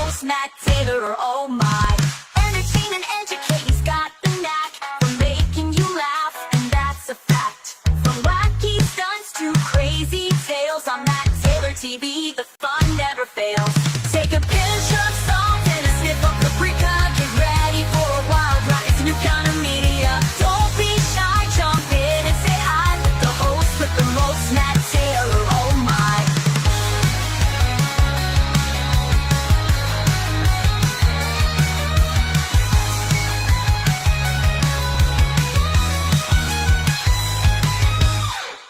host, Matt Taylor, oh my. Entertain and educate, he's got the knack for making you laugh, and that's a fact. From wacky stunts to crazy tales on MattTaylorTV, the fun never fails. Take a pinch of salt and a sniff of paprika. Get ready for a wild ride. It's a new kind of media. Don't be shy, jump in and say hi with the host with the most, Matt Taylor, oh my.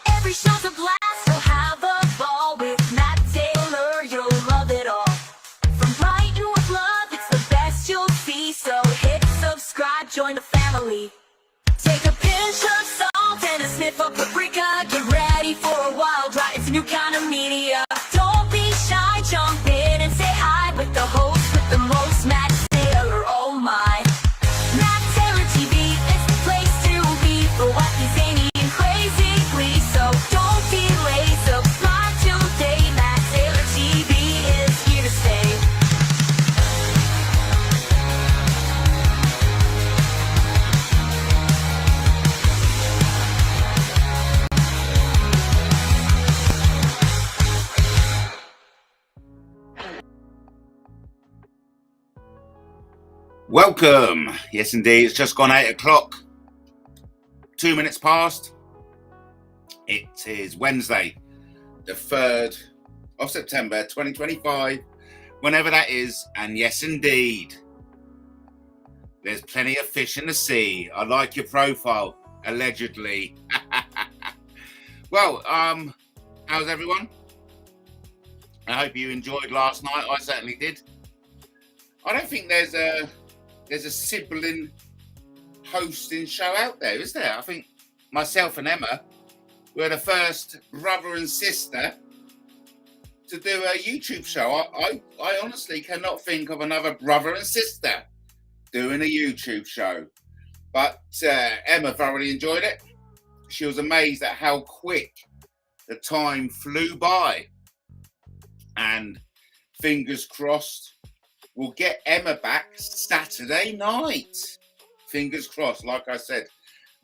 Every show's a blast, so have a ball with Matt Taylor, you'll love it all. From Brighton with love, it's the best you'll see, so hit subscribe, join the family. Take a pinch of salt and a sniff of paprika. Get ready for a wild ride, it's a new kind of media. Don't be shy, jump in and say hi with the host with the most, Matt Taylor, oh my. MattTaylorTV, it's the place to be for wacky, zany, and crazy glee. So don't be late, subscribe today. MattTaylorTV is here to stay. Welcome. Yes, indeed. It's just gone 8 o'clock. 2 minutes past. It is Wednesday, the 3rd of September, 2025, whenever that is. And yes, indeed, there's plenty of fish in the sea. I like your profile, allegedly. Well, how's everyone? I hope you enjoyed last night. I certainly did. I don't think there's a sibling hosting show out there, is there? I think myself and Emma were the first brother and sister to do a YouTube show. I honestly cannot think of another brother and sister doing a YouTube show. But Emma thoroughly enjoyed it. She was amazed at how quick the time flew by. And fingers crossed, we'll get Emma back Saturday night. Fingers crossed, like I said.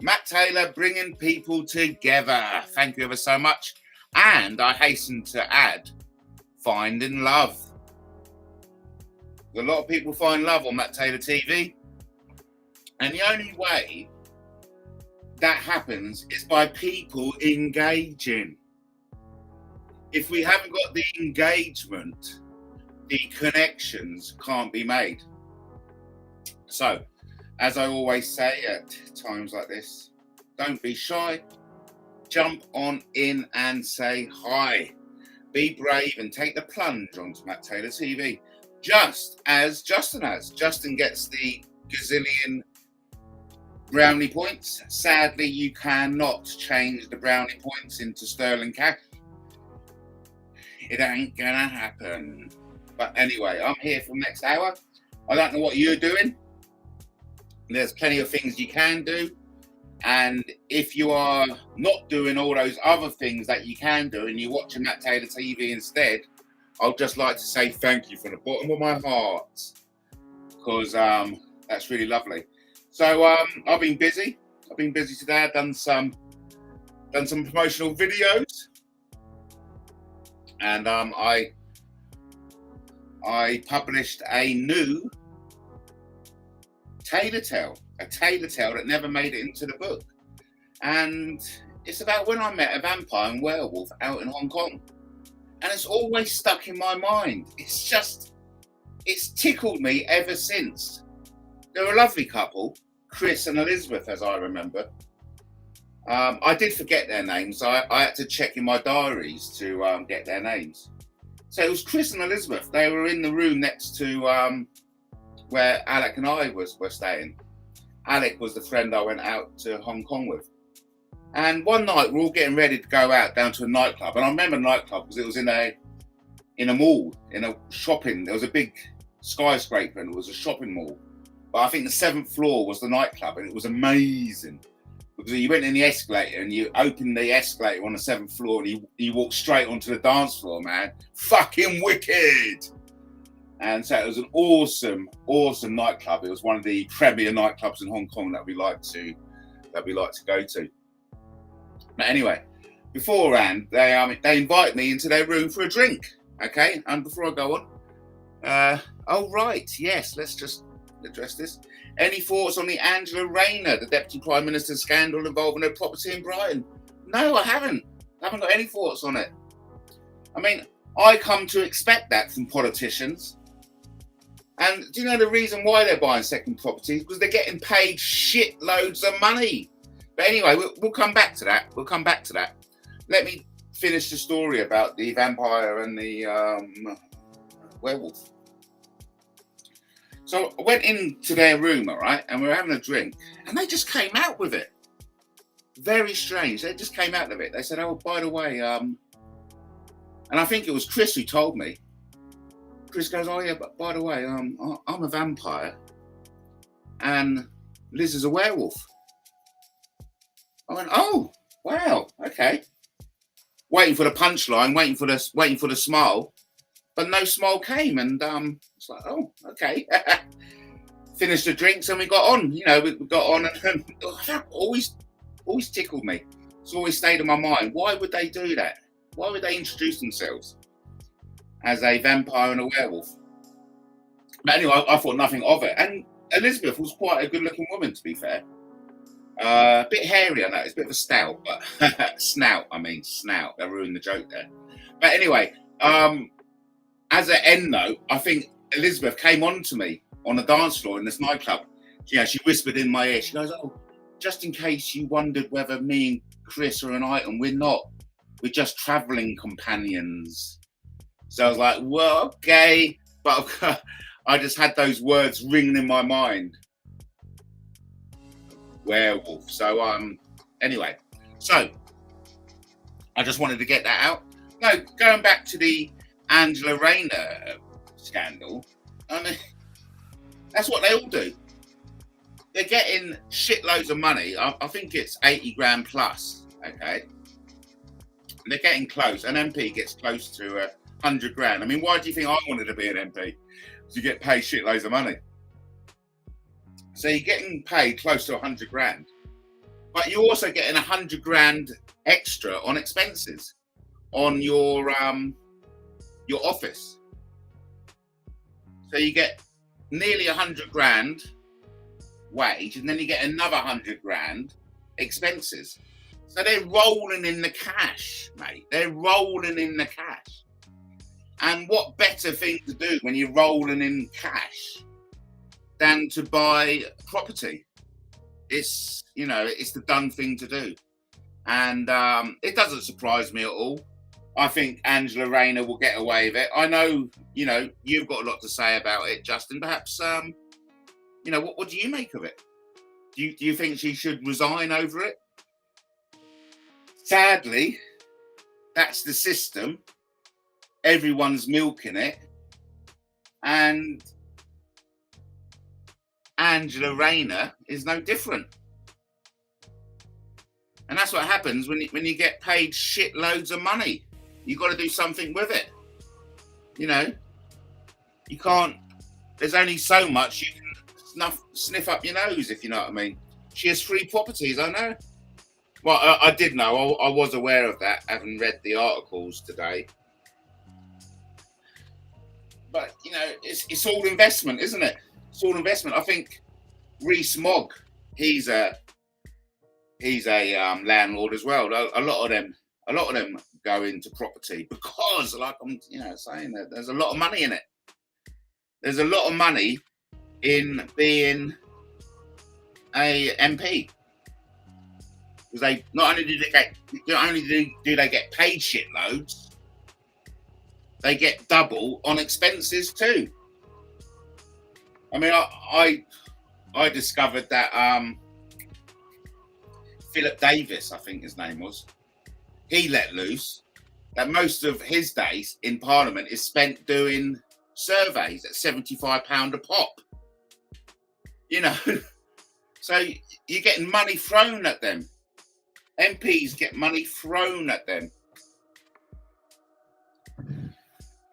Matt Taylor bringing people together. Thank you ever so much. And I hasten to add, finding love. A lot of people find love on MattTaylorTV. And the only way that happens is by people engaging. If we haven't got the engagement, the connections can't be made. So, as I always say at times like this, don't be shy. Jump on in and say hi. Be brave and take the plunge onto MattTaylorTV. Just as Justin has. Justin gets the gazillion brownie points. Sadly, you cannot change the brownie points into sterling cash. It ain't gonna happen. But anyway, I'm here for the next hour. I don't know what you're doing. There's plenty of things you can do. And if you are not doing all those other things that you can do and you're watching MattTaylorTV instead, I'd just like to say thank you from the bottom of my heart. Because that's really lovely. So I've been busy. I've been busy today. I've done some promotional videos. And I published a new Taylor tale, a Taylor tale that never made it into the book. And it's about when I met a vampire and werewolf out in Hong Kong. And it's always stuck in my mind. It's tickled me ever since. They're a lovely couple, Chris and Elizabeth, as I remember. I did forget their names. I had to check in my diaries to get their names. So it was Chris and Elizabeth. They were in the room next to where Alec and I were staying. Alec was the friend I went out to Hong Kong with. And one night we're all getting ready to go out down to a nightclub. And I remember the nightclub because it was in a mall, in a shopping. There was a big skyscraper and it was a shopping mall. But I think the 7th floor was the nightclub and it was amazing. Because you went in the escalator and you opened the escalator on the 7th floor and you walked straight onto the dance floor, man. Fucking wicked. And so it was an awesome nightclub. It was one of the premier nightclubs in Hong Kong that we like to go to. But anyway, beforehand, they invite me into their room for a drink. Okay, and before I go on, oh right, yes, let's just address this. Any thoughts on the Angela Rayner, the Deputy Prime Minister scandal involving her property in Brighton? No, I haven't. I haven't got any thoughts on it. I mean, I come to expect that from politicians. And do you know the reason why they're buying second properties? Because they're getting paid shitloads of money. But anyway, we'll come back to that. We'll come back to that. Let me finish the story about the vampire and the werewolf. So I went into their room, all right, and we were having a drink, and they just came out with it. Very strange. They just came out of it. They said, oh, by the way, and I think it was Chris who told me. Chris goes, oh yeah, but by the way, I'm a vampire, and Liz is a werewolf. I went, oh, wow, okay. Waiting for the punchline, waiting for the smile, but no smile came, and it's like, oh, okay. Finished the drinks and we got on. You know, we got on, and that always tickled me. It's always stayed in my mind. Why would they do that? Why would they introduce themselves as a vampire and a werewolf? But anyway, I thought nothing of it. And Elizabeth was quite a good-looking woman, to be fair. A bit hairy, I know. It's a bit of a snout, but snout. I ruined the joke there. But anyway, as an end note, I think Elizabeth came on to me on the dance floor in this nightclub. You know, she whispered in my ear. She goes, "Oh, just in case you wondered whether me and Chris are an item, we're not. We're just travelling companions." So I was like, "Well, okay," but I just had those words ringing in my mind. Werewolf. So anyway, so I just wanted to get that out. No, going back to the Angela Rayner scandal, I mean, that's what they all do. They're getting shitloads of money. I think it's 80 grand plus, okay? And they're getting close. An MP gets close to 100 grand. I mean, why do you think I wanted to be an MP? To get paid shitloads of money. So you're getting paid close to 100 grand, but you're also getting 100 grand extra on expenses on your office. So you get nearly 100 grand wage, and then you get another 100 grand expenses. So they're rolling in the cash, mate. They're rolling in the cash. And what better thing to do when you're rolling in cash than to buy property? It's, you know, it's the done thing to do. And it doesn't surprise me at all. I think Angela Rayner will get away with it. I know, you know, you've got a lot to say about it, Justin. Perhaps, you know, what do you make of it? Do you think she should resign over it? Sadly, that's the system. Everyone's milking it. And Angela Rayner is no different. And that's what happens when you get paid shitloads of money. You've got to do something with it. You know, you can't, there's only so much you can sniff up your nose, if you know what I mean. She has 3 properties, I know. Well, I did know. I was aware of that, having read the articles today. But, you know, it's all investment, isn't it? It's all investment. I think Rees Mogg, he's a landlord as well. A lot of them go into property because, like I'm, you know, saying that there's a lot of money in it. There's a lot of money in being a MP, because they not only do they get paid shitloads, they get double on expenses too. I mean, I discovered that Philip Davis, I think his name was, he let loose that most of his days in Parliament is spent doing surveys at £75 a pop. You know, so you're getting money thrown at them. MPs get money thrown at them.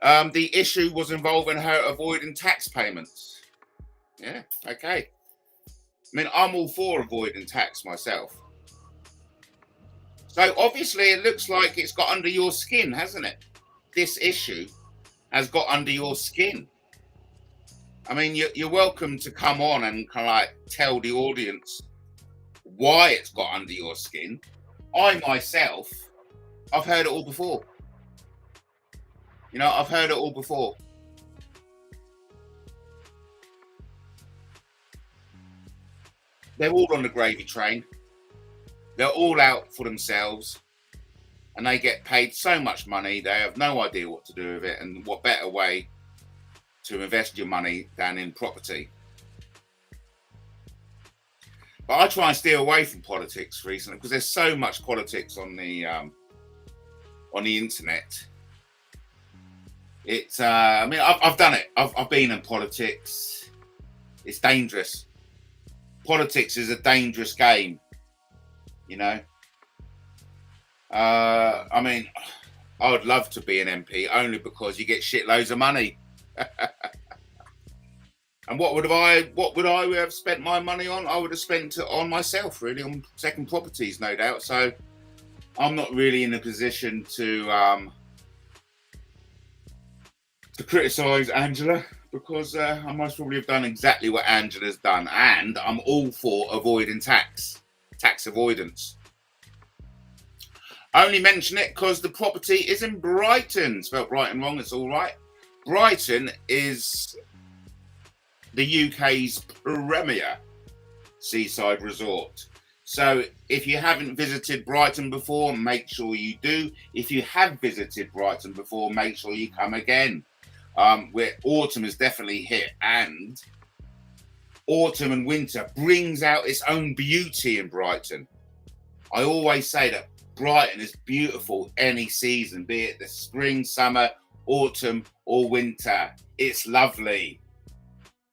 The issue was involving her avoiding tax payments. Yeah, okay. I mean, I'm all for avoiding tax myself. So obviously it looks like it's got under your skin, hasn't it? This issue has got under your skin. I mean, you're welcome to come on and kind of like tell the audience why it's got under your skin. I myself, I've heard it all before. You know, I've heard it all before. They're all on the gravy train. They're all out for themselves. And they get paid so much money, they have no idea what to do with it. And what better way to invest your money than in property? But I try and steer away from politics recently because there's so much politics on the internet. It's I mean, I've done it. I've been in politics. It's dangerous. Politics is a dangerous game, you know. I mean, I would love to be an MP only because you get shitloads of money. And what would I have spent my money on? I would have spent it on myself, really, on second properties, no doubt. So I'm not really in a position to criticise Angela because I most probably have done exactly what Angela's done, and I'm all for avoiding tax avoidance. I only mention it because the property is in Brighton. Spelt Brighton wrong, it's all right. Brighton is the UK's premier seaside resort. So if you haven't visited Brighton before, make sure you do. If you have visited Brighton before, make sure you come again. Where autumn is definitely hit, and autumn and winter brings out its own beauty in Brighton. I always say that Brighton is beautiful any season, be it the spring, summer, autumn or winter. It's lovely.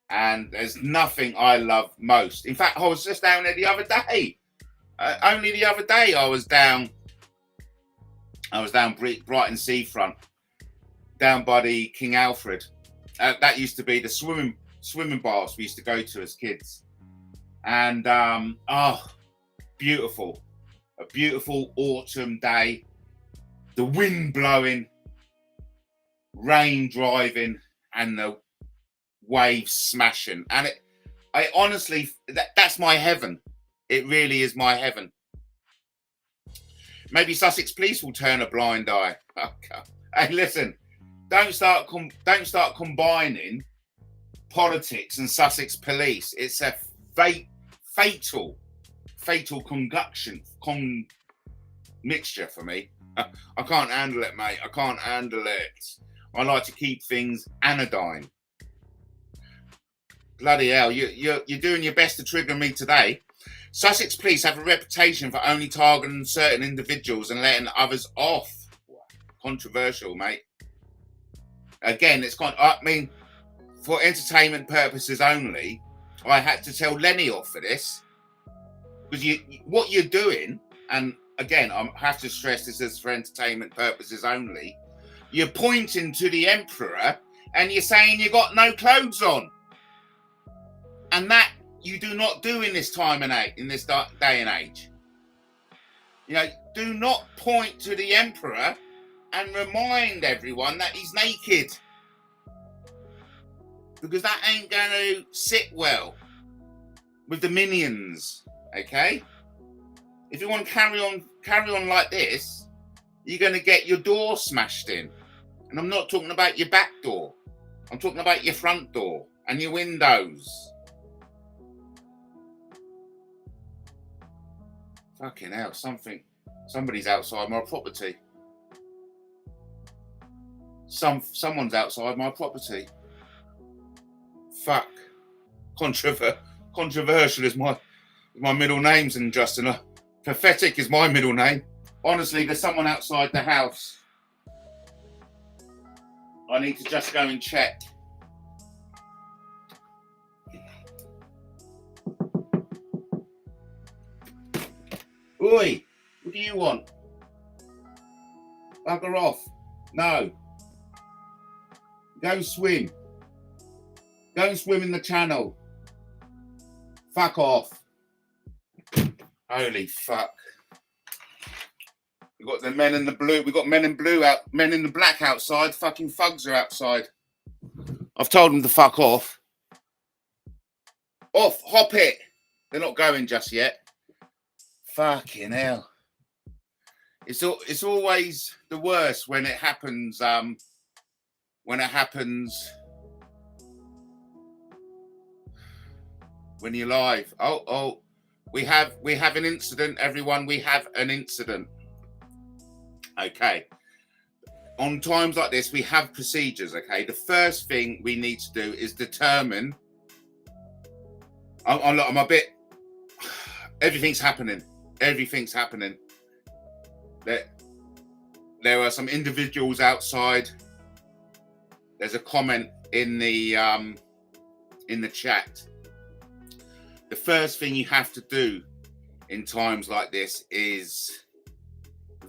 And there's nothing I love most. In fact, I was just down there the other day. Only the other day I was down Brighton seafront, down by the King Alfred. That used to be the swimming baths we used to go to as kids. And beautiful. A beautiful autumn day, the wind blowing, rain driving, and the waves smashing. And I honestly, that's my heaven. It really is my heaven. Maybe Sussex Police will turn a blind eye. Okay. Hey, listen, don't start combining politics and Sussex Police. It's a fatal mixture for me. I can't handle it, mate. I can't handle it. I like to keep things anodyne. Bloody hell, you're doing your best to trigger me today. Sussex Police have a reputation for only targeting certain individuals and letting others off. Controversial, mate. Again, I mean, for entertainment purposes only, I had to tell Lenny off for this. Because what you're doing, and again, I have to stress this is for entertainment purposes only, you're pointing to the Emperor and you're saying you got no clothes on. And that you do not do in this time and age, in this day and age. You know, do not point to the Emperor and remind everyone that he's naked. Because that ain't going to sit well with the minions. Okay, if you want to carry on like this, you're going to get your door smashed in. And I'm not talking about your back door. I'm talking about your front door and your windows. Fucking hell, somebody's outside my property. Someone's outside my property. Fuck. Controversial is my middle name's in Justin. Pathetic is my middle name. Honestly, there's someone outside the house. I need to just go and check. Oi, what do you want? Bugger off. No. Go swim. Go and swim in the channel. Fuck off. Holy fuck. We got the men in the blue. We got men in blue out. Men in the black outside. Fucking thugs are outside. I've told them to fuck off. Off. Hop it. They're not going just yet. Fucking hell. It's always the worst when it happens. When you're live. Oh, we have an incident, everyone. We have an incident. Okay. On times like this, we have procedures. Okay. The first thing we need to do is determine. I'm a bit. Everything's happening. Everything's happening. There are some individuals outside. There's a comment in the chat. The first thing you have to do in times like this is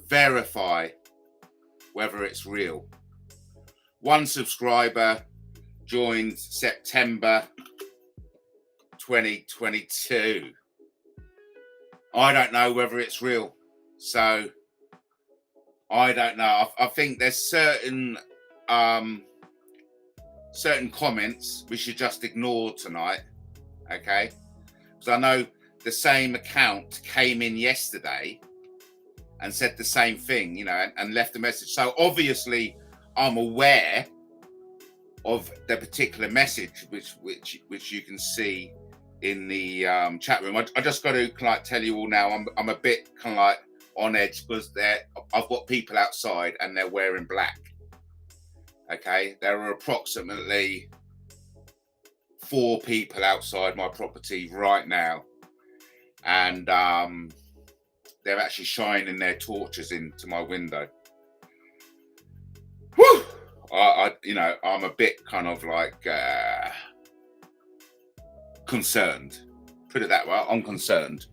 verify whether it's real. One subscriber joined September 2022. I don't know whether it's real, so I don't know. I think there's certain comments we should just ignore tonight, okay? Because I know the same account came in yesterday and said the same thing, you know, and left a message. So obviously I'm aware of the particular message which you can see in the chat room. I just got to like tell you all now, I'm a bit kind of like on edge because I've got people outside and they're wearing black. Okay, there are approximately 4 people outside my property right now, and they're actually shining their torches into my window. Whew! I'm a bit kind of like concerned. Put it that way. I'm concerned.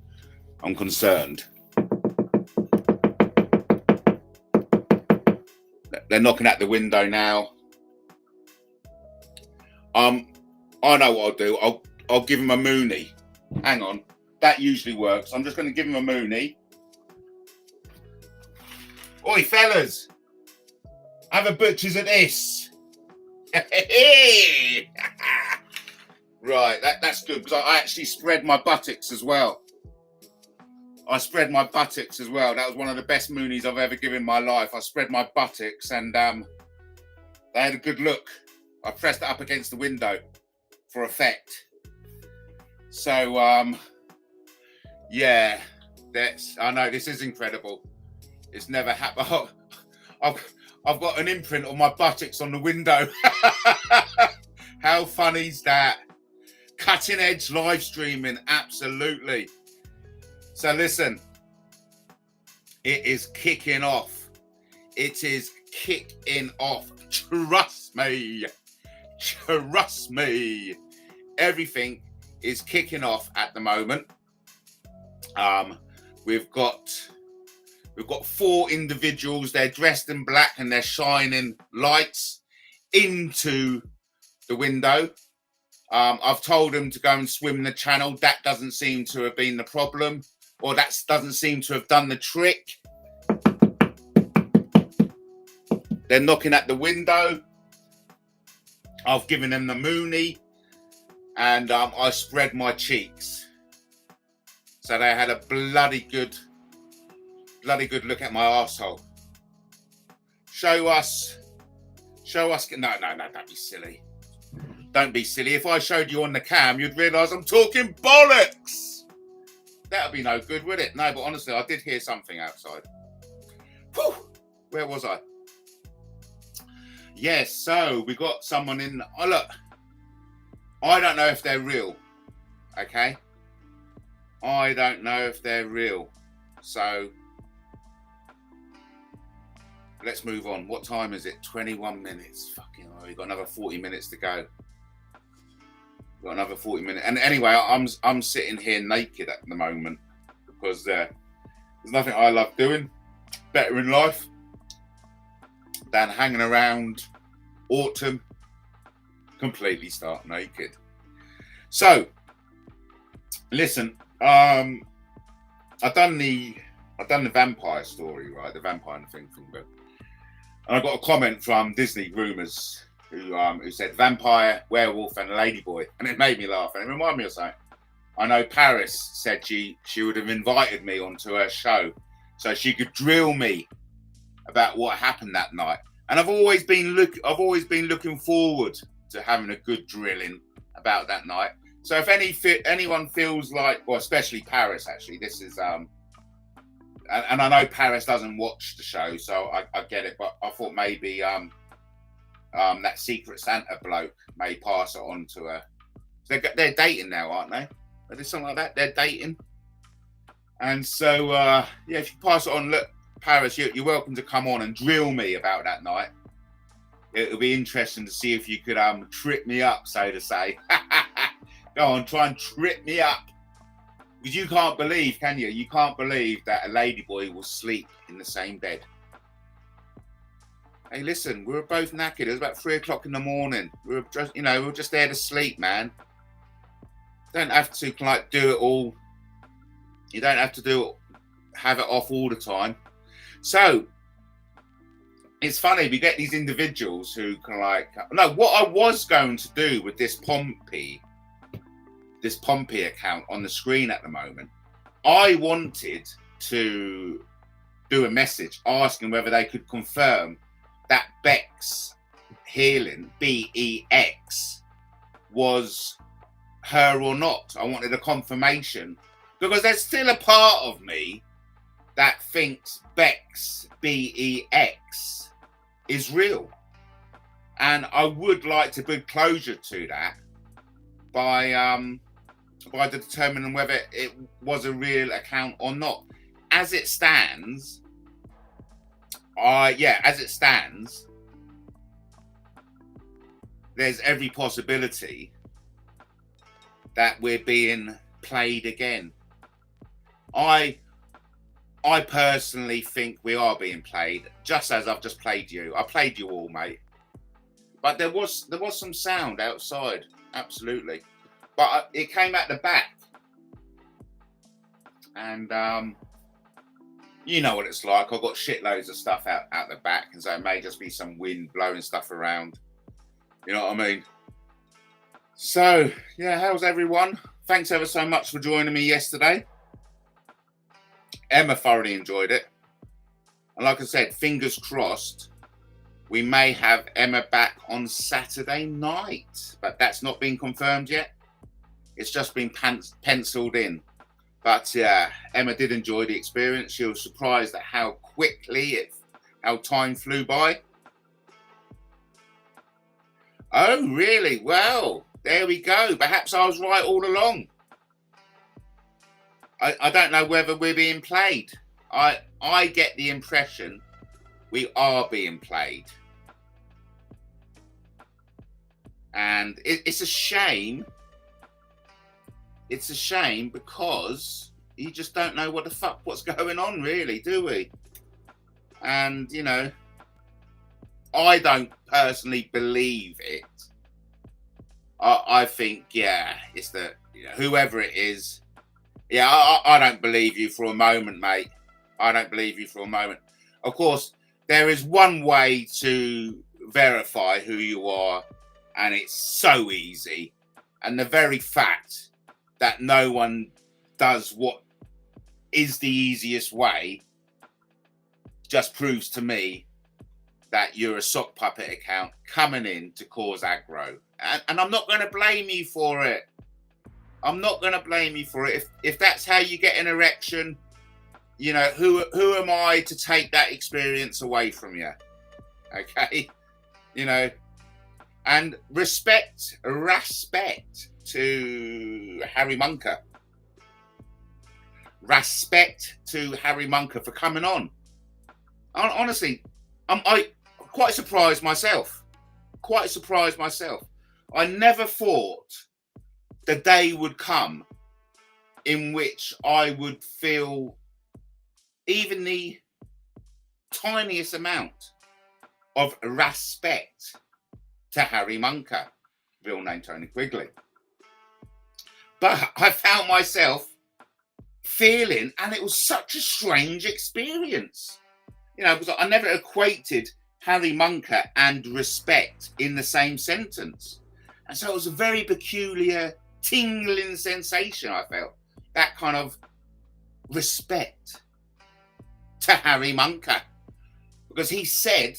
They're knocking at the window now. I know what I'll do. I'll give him a moonie. Hang on. That usually works. I'm just going to give him a moonie. Oi, fellas. Have a butcher's at this. Right, that's good because I actually spread my buttocks as well. That was one of the best moonies I've ever given in my life. I spread my buttocks and they had a good look. I pressed it up against the window for effect. So, yeah, I know this is incredible. It's never happened. I've got an imprint of my buttocks on the window. How funny is that? Cutting edge live streaming, absolutely. So listen, it is kicking off. It is kicking off. Trust me. Everything is kicking off at the moment. We've got 4 individuals. They're dressed in black and they're shining lights into the window. I've told them to go and swim in the channel. That doesn't seem to have been the problem, or that doesn't seem to have done the trick. They're knocking at the window. I've given them the moonie, and I spread my cheeks. So they had a bloody good look at my arsehole. Show us. No, don't be silly. Don't be silly. If I showed you on the cam, you'd realise I'm talking bollocks. That'd be no good, would it? No, but honestly, I did hear something outside. Whew. Where was I? Yes, so we got someone in. Oh, look. I don't know if they're real. Okay? I don't know if they're real. So, let's move on. What time is it? 21 minutes. Fucking hell, we've got another 40 minutes to go. Got another 40 minutes. And anyway, I'm sitting here naked at the moment because there's nothing I love doing better in life than hanging around autumn completely stark naked. So, listen, I've done the vampire story, right? The vampire and the thing, but and I got a comment from Disney Rumors who said vampire, werewolf, and ladyboy, and it made me laugh, and it reminded me of something. I know Paris said she would have invited me onto her show so she could drill me about what happened that night, and I've always been looking forward to having a good drilling about that night. So if anyone feels like, well, especially Paris, actually, this is and I know Paris doesn't watch the show, so I get it, but I thought maybe that Secret Santa bloke may pass it on to her. They're dating now, aren't they? Is it something like that? They're dating. And so, yeah, if you pass it on, look, Paris, you're welcome to come on and drill me about that night. It'll be interesting to see if you could trip me up, so to say. Go on, try and trip me up. Because you can't believe, can you? You can't believe that a ladyboy will sleep in the same bed. Hey, listen, we were both knackered. It was about 3 o'clock in the morning. We were just there to sleep, man. Don't have to like do it all. You don't have to have it off all the time. So it's funny, we get these individuals who can what I was going to do with this Pompey account on the screen at the moment, I wanted to do a message asking whether they could confirm that Bex Healing, B-E-X, was her or not. I wanted a confirmation because there's still a part of me that thinks Bex, B-E-X, is real. And I would like to bring closure to that by determining whether it was a real account or not. As it stands, there's every possibility that we're being played again. I personally think we are being played, just as I've just played you. I played you all, mate. But there was some sound outside, absolutely. But it came at the back. And you know what it's like. I've got shitloads of stuff out the back, and so it may just be some wind blowing stuff around. You know what I mean? So, yeah, how's everyone? Thanks ever so much for joining me yesterday. Emma thoroughly enjoyed it. And like I said, fingers crossed, we may have Emma back on Saturday night. But that's not been confirmed yet. It's just been penciled in. But yeah, Emma did enjoy the experience. She was surprised at how quickly how time flew by. Oh, really? Well, there we go. Perhaps I was right all along. I don't know whether we're being played. I get the impression we are being played. And it's a shame. It's a shame because you just don't know what's going on, really, do we? And, you know, I don't personally believe it. I think, yeah, it's whoever it is. Yeah, I don't believe you for a moment, mate. I don't believe you for a moment. Of course, there is one way to verify who you are, and it's so easy. And the very fact that no one does what is the easiest way just proves to me that you're a sock puppet account coming in to cause aggro. And I'm not going to blame you for it. I'm not going to blame you for it. If that's how you get an erection, you know, who am I to take that experience away from you? Okay? You know, and respect to Harry Munker. Respect to Harry Munker for coming on. Honestly, I quite surprised myself. I never thought the day would come in which I would feel even the tiniest amount of respect to Harry Munker. real name Tony Quigley. But I found myself feeling, and it was such a strange experience, you know, because I never equated Harry Munker and respect in the same sentence. And so it was a very peculiar, tingling sensation I felt. That kind of respect to Harry Munker. Because he said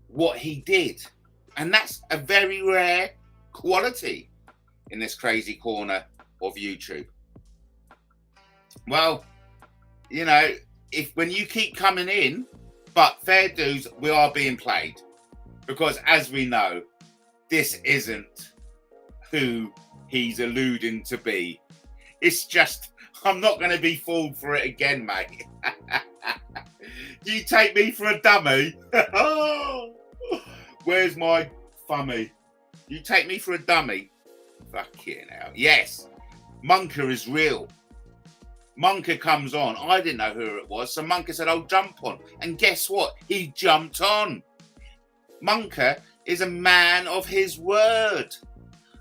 what he did. And that's a very rare quality in this crazy corner of YouTube. Well, you know, when you keep coming in, but fair dues, we are being played. Because as we know, this isn't who he's alluding to be. It's just, I'm not going to be fooled for it again, mate. You take me for a dummy? Where's my thummy? You take me for a dummy? Fucking hell. Yes, Munker is real. Munker comes on. I didn't know who it was. So Munker said, "I'll jump on." And guess what? He jumped on. Munker is a man of his word.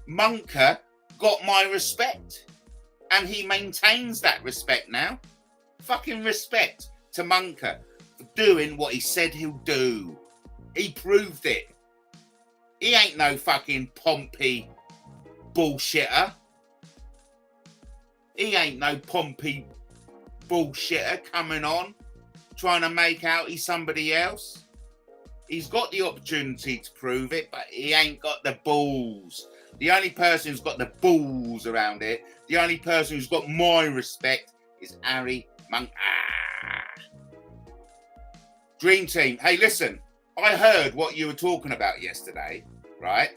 Munker got my respect. And he maintains that respect now. Fucking respect to Munker for doing what he said he'll do. He proved it. He ain't no fucking Pompey bullshitter. He ain't no Pompey bullshitter coming on, trying to make out he's somebody else. He's got the opportunity to prove it, but he ain't got the balls. The only person who's got the balls around it, the only person who's got my respect is Harry Munker. Dream Team. Hey, listen, I heard what you were talking about yesterday, right?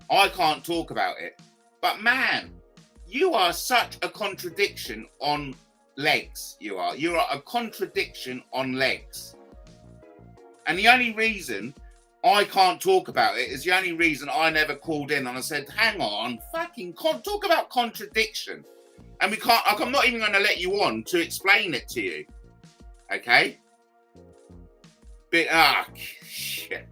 I can't talk about it. But man, you are such a contradiction on legs. You are a contradiction on legs. And the only reason I can't talk about it is the only reason I never called in and I said, hang on, fucking talk about contradiction. And we can't, I'm not even going to let you on to explain it to you. Okay? But, shit.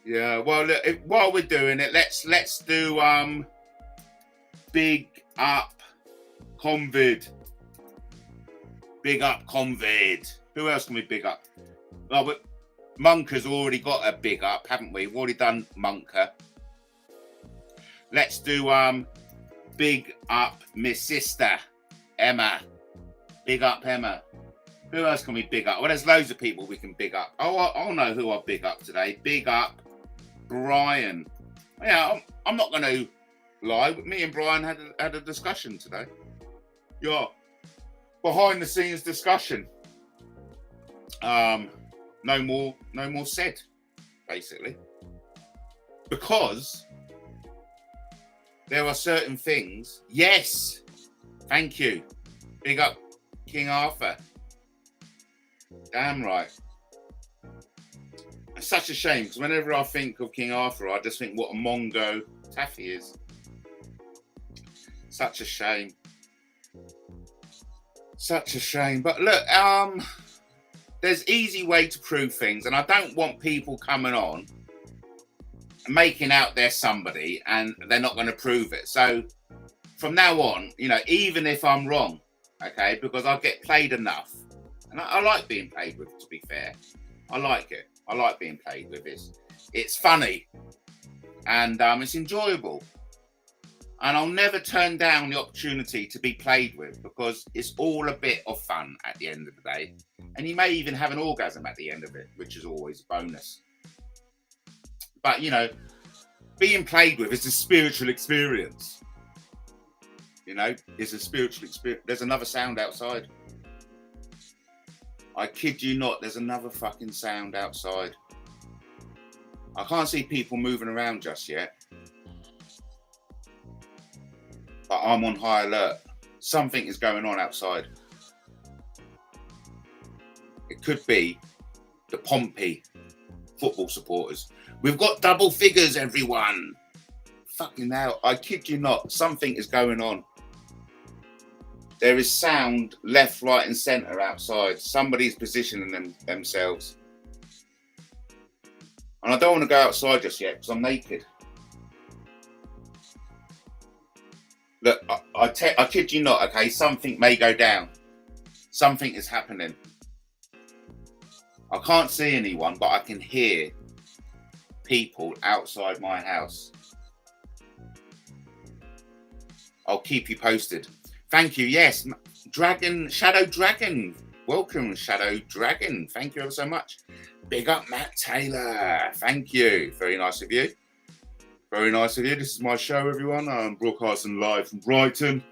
Yeah, well, look, while we're doing it, let's do big up Convid. Big up Convid. Who else can we big up? Well, but Munker's already got a big up, haven't we? We've already done Munker. Let's do big up Miss Sister Emma. Big up Emma. Who else can we big up? Well, there's loads of people we can big up. Oh, I'll know who I'll big up today. Big up Brian. Yeah, I'm not going to lie. Me and Brian had a discussion today. Yeah, behind the scenes discussion. No more said, basically, because there are certain things. Yes, thank you. Big up King Arthur. Damn right. It's such a shame because whenever I think of King Arthur, I just think what a Mongo taffy is. Such a shame. Such a shame. But look, there's easy way to prove things, and I don't want people coming on making out they're somebody and they're not going to prove it. So from now on, you know, even if I'm wrong, okay, because I get played enough. And I like being played with, to be fair. I like it. I like being played with. It's funny. And it's enjoyable. And I'll never turn down the opportunity to be played with because it's all a bit of fun at the end of the day. And you may even have an orgasm at the end of it, which is always a bonus. But, you know, being played with is a spiritual experience. You know, it's a spiritual experience. There's another sound outside. I kid you not, there's another fucking sound outside. I can't see people moving around just yet. But I'm on high alert. Something is going on outside. It could be the Pompey football supporters. We've got double figures, everyone. Fucking hell, I kid you not, something is going on. There is sound left, right, and centre outside. Somebody's positioning themselves. And I don't want to go outside just yet because I'm naked. Look, I kid you not, okay? Something may go down. Something is happening. I can't see anyone, but I can hear people outside my house. I'll keep you posted. Thank you. Yes, Shadow Dragon. Welcome, Shadow Dragon. Thank you ever so much. Big up, Matt Taylor. Thank you. Very nice of you. Very nice of you. This is my show, everyone. I'm broadcasting live from Brighton.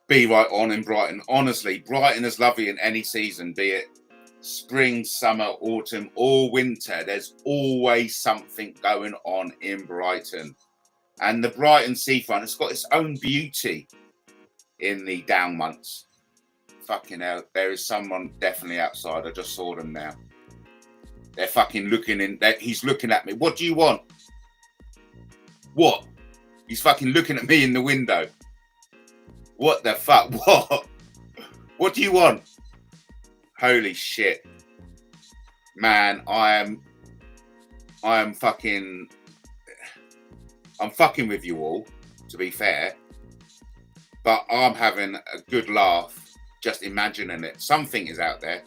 Be right on in Brighton. Honestly, Brighton is lovely in any season, be it spring, summer, autumn, or winter. There's always something going on in Brighton. And the Brighton seafront has got its own beauty in the down months. Fucking hell, there is someone definitely outside. I just saw them now. They're fucking looking in. He's looking at me. What do you want? What? He's fucking looking at me in the window. What the fuck? What? What do you want? Holy shit. Man, I'm fucking with you all, to be fair. But I'm having a good laugh just imagining it. Something is out there.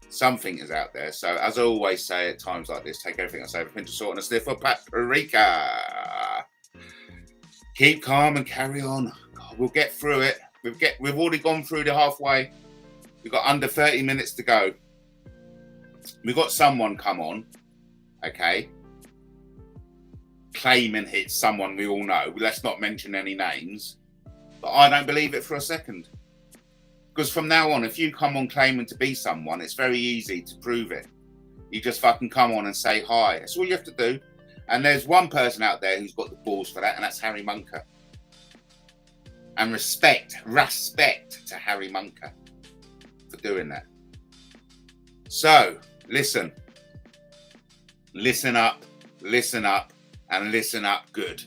Something is out there. So as I always say at times like this, take everything I say with a pinch of salt and a sniff of paprika. Keep calm and carry on. God, we'll get through it. We've already gone through the halfway. We've got under 30 minutes to go. We've got someone come on, okay, claiming it's someone we all know. Let's not mention any names. But I don't believe it for a second. Because from now on, if you come on claiming to be someone, it's very easy to prove it. You just fucking come on and say hi. That's all you have to do. And there's one person out there who's got the balls for that, and that's Harry Munker. And respect to Harry Munker for doing that. So, listen. Listen up, and listen up good.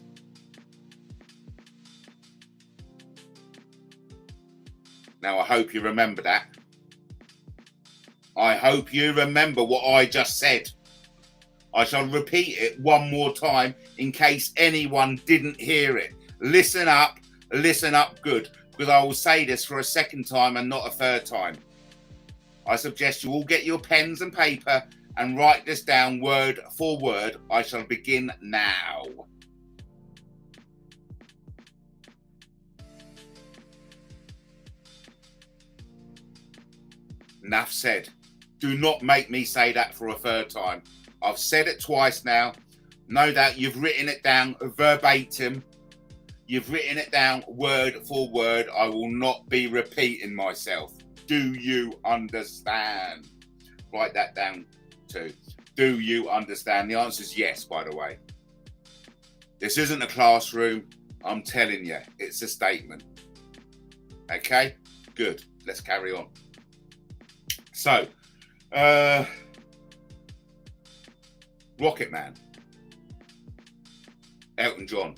Now, I hope you remember that. I hope you remember what I just said. I shall repeat it one more time in case anyone didn't hear it. Listen up good, because I will say this for a second time and not a third time. I suggest you all get your pens and paper and write this down word for word. I shall begin now. Enough said. Do not make me say that for a third time. I've said it twice now. No doubt you've written it down verbatim. You've written it down word for word. I will not be repeating myself. Do you understand? Write that down too. Do you understand? The answer is yes, by the way. This isn't a classroom. I'm telling you, it's a statement. Okay? Good. Let's carry on. So, Rocket Man, Elton John,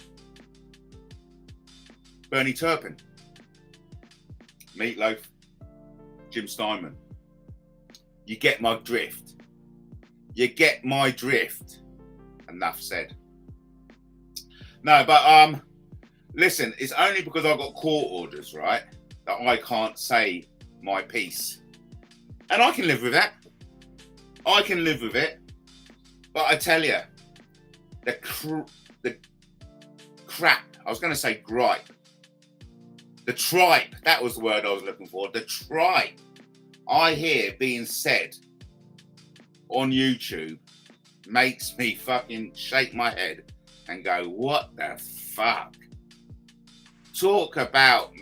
Bernie Turpin, Meatloaf, Jim Steinman. You get my drift. You get my drift. Enough said. No, but listen, it's only because I've got court orders, right, that I can't say my piece. And I can live with that. I can live with it. But I tell you, the crap, I was going to say gripe. The tripe, that was the word I was looking for. The tripe I hear being said on YouTube makes me fucking shake my head and go, what the fuck? Talk about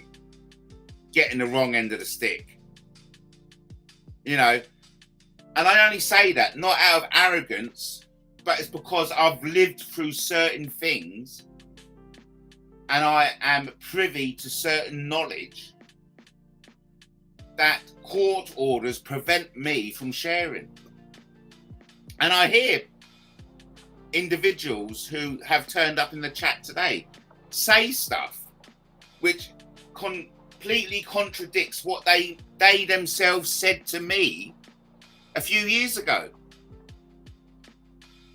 getting the wrong end of the stick. You know, and I only say that not out of arrogance, but it's because I've lived through certain things and I am privy to certain knowledge that court orders prevent me from sharing. And I hear individuals who have turned up in the chat today say stuff which completely contradicts what they themselves said to me a few years ago.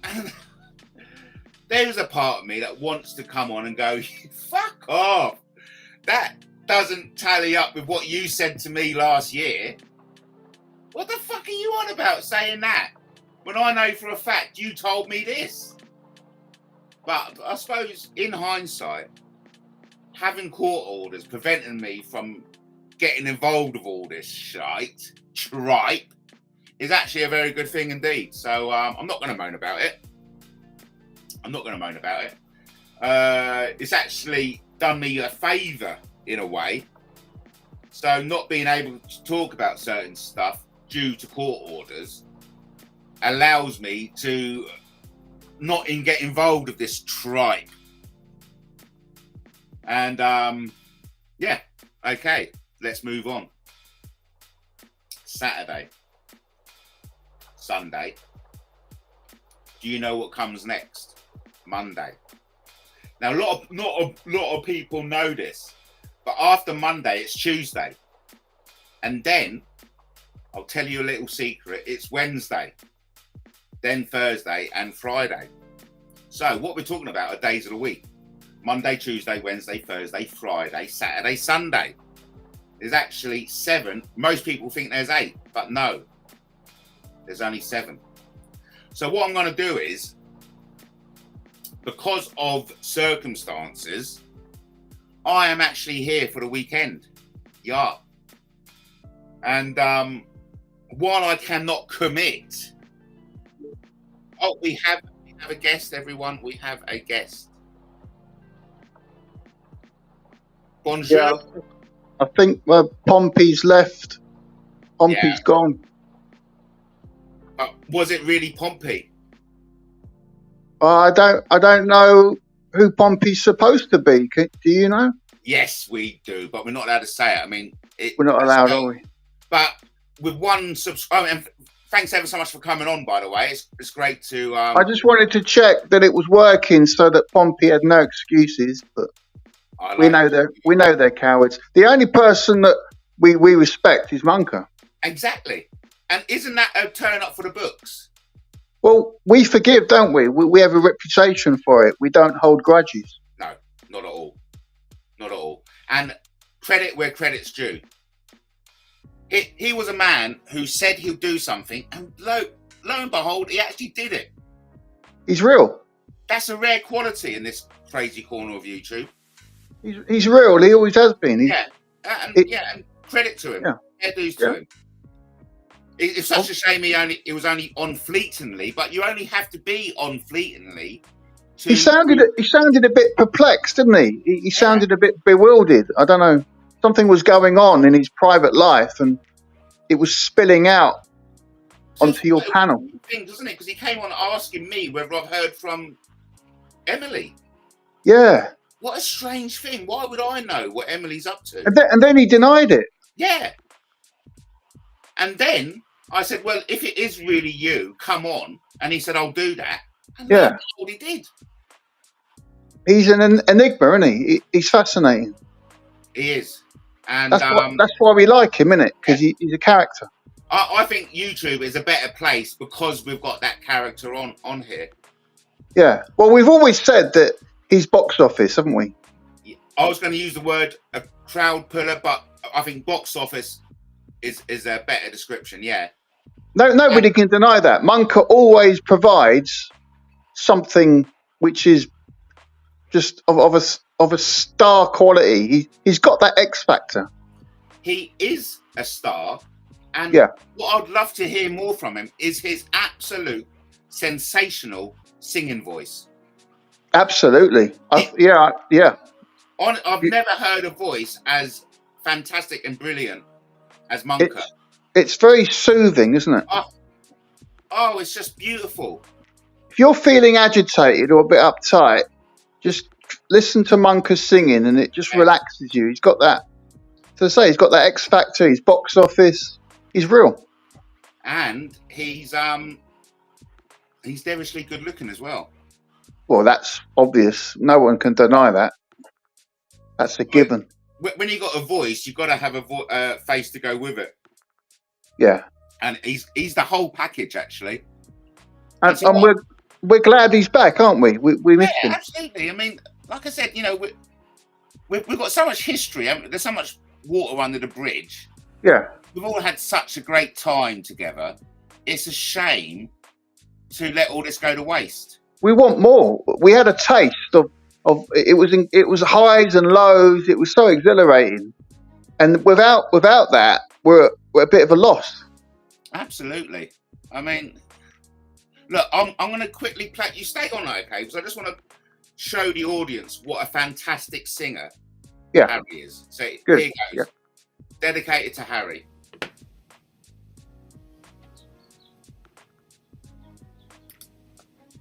And there's a part of me that wants to come on and go, fuck off. That doesn't tally up with what you said to me last year. What the fuck are you on about saying that? When I know for a fact you told me this. But I suppose in hindsight, having court orders preventing me from getting involved with all this tripe, is actually a very good thing indeed. So I'm not going to moan about it. It's actually done me a favour in a way. So not being able to talk about certain stuff due to court orders allows me to not get involved with this tripe. And yeah, okay, let's move on. Saturday, Sunday. Do you know what comes next? Monday. Now, not a lot of people know this, but after Monday, it's Tuesday, and then I'll tell you a little secret. It's Wednesday, then Thursday and Friday. So what we're talking about are days of the week. Monday, Tuesday, Wednesday, Thursday, Friday, Saturday, Sunday. There's actually 7. Most people think there's 8, but no, there's only 7. So what I'm going to do is, because of circumstances, I am actually here for the weekend. Yeah. And while I cannot commit, we have a guest, everyone. We have a guest. Bonjour. Yeah, I think Pompey's left. Pompey's gone. Was it really Pompey? I don't know who Pompey's supposed to be. Do you know? Yes, we do, but we're not allowed to say it. I mean, we're not allowed, are we? But with one subscriber, and thanks ever so much for coming on, by the way. It's great to. I just wanted to check that it was working so that Pompey had no excuses, but we know they're cowards. The only person that we respect is Munker. Exactly, and isn't that a turn up for the books? Well, we forgive, don't we? We have a reputation for it. We don't hold grudges. No, not at all. Not at all. And credit where credit's due. He was a man who said he'll do something, and lo and behold, he actually did it. He's real. That's a rare quality in this crazy corner of YouTube. He's real. He always has been. And credit to him. Yeah. Fair dues to him. It's such a shame it was only on fleetingly, but you only have to be on fleetingly. He sounded a bit perplexed, didn't he? He sounded a bit bewildered. I don't know. Something was going on in his private life, and it was spilling out onto your panel. Thing, doesn't it? Because he came on asking me whether I've heard from Emily. Yeah. What a strange thing. Why would I know what Emily's up to? And then he denied it. Yeah. And then I said, well, if it is really you, come on. And he said, I'll do that. And that's what he did. He's an enigma, isn't he? He's fascinating. He is. And that's why we like him, isn't it? Because he's a character. I think YouTube is a better place because we've got that character on here. Yeah. Well, we've always said that he's box office, haven't we? I was going to use the word a crowd puller, but I think box office is a better description. Yeah. No, nobody can deny that. Munker always provides something which is just of a star quality. He's got that X factor. He is a star, and what I'd love to hear more from him is his absolute sensational singing voice. Absolutely. Yeah. I've never heard a voice as fantastic and brilliant as Munker. It's very soothing, isn't it? Oh, it's just beautiful. If you're feeling agitated or a bit uptight, just listen to Munker singing, and it just relaxes you. He's got that. To say, he's got that X factor. He's box office. He's real, and he's devilishly good looking as well. Well, that's obvious. No one can deny that. That's a given. when you got a voice, you've got to have a face to go with it. Yeah. And he's the whole package, actually. And, so we're glad he's back, aren't we? We missed him. Absolutely. I mean, like I said, you know, we've got so much history. There's so much water under the bridge. Yeah. We've all had such a great time together. It's a shame to let all this go to waste. We want more. We had a taste of it was highs and lows. It was so exhilarating, and without that, we're a bit of a loss. Absolutely. I mean, look, I'm going to quickly play. You stay on, okay? Because I just want to show the audience what a fantastic singer Harry is. So Good. Here goes. Yeah. Dedicated to Harry.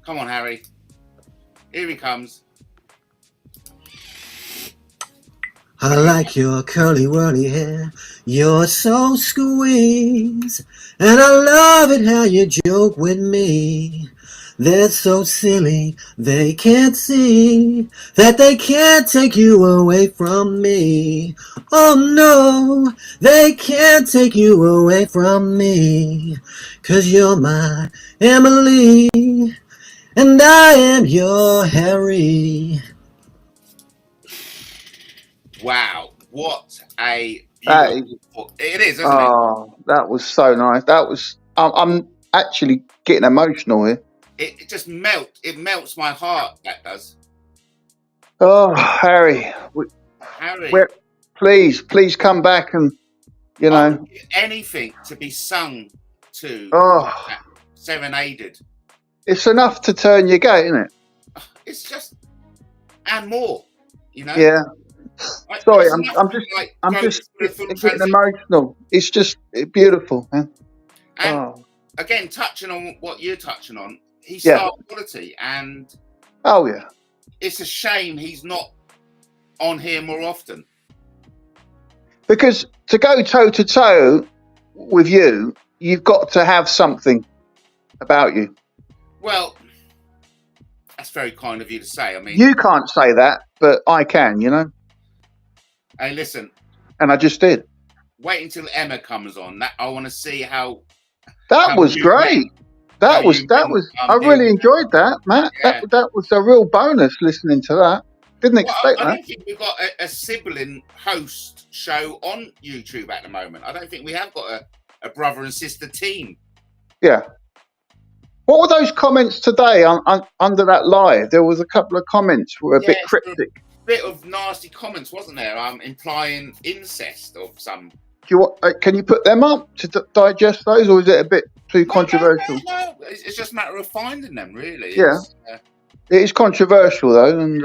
Come on, Harry. Here he comes. I like your curly whirly hair, you're so squeeze, and I love it how you joke with me. They're so silly, they can't see that they can't take you away from me. Oh no, they can't take you away from me, 'cause you're my Emily, and I am your Harry. Wow, what a beautiful... It is, isn't it? Oh, that was so nice. That was. I'm actually getting emotional here. It just melts. It melts my heart. That does. Oh, Harry, Harry, please come back and anything to be sung to, serenaded. It's enough to turn your gate, isn't it? It's just and more. You know. Yeah. Sorry, I'm just getting getting emotional. It's just beautiful, man. And again, touching on what you're touching on, he's star quality, and it's a shame he's not on here more often. Because to go toe to toe with you, you've got to have something about you. Well, that's very kind of you to say. I mean, you can't say that, but I can, you know. Hey, listen. And I just did. Wait until Emma comes on. I want to see how. That was great. That was. I really enjoyed that, Matt. Yeah. That was a real bonus listening to that. Didn't expect that. I don't think we've got a sibling host show on YouTube at the moment. I don't think we have got a brother and sister team. Yeah. What were those comments today under that live? There was a couple of comments were a bit cryptic. Bit of nasty comments, wasn't there? Implying incest of some. Can you put them up to digest those, or is it a bit too controversial? No. It's just a matter of finding them, really. Yeah, it is controversial though, and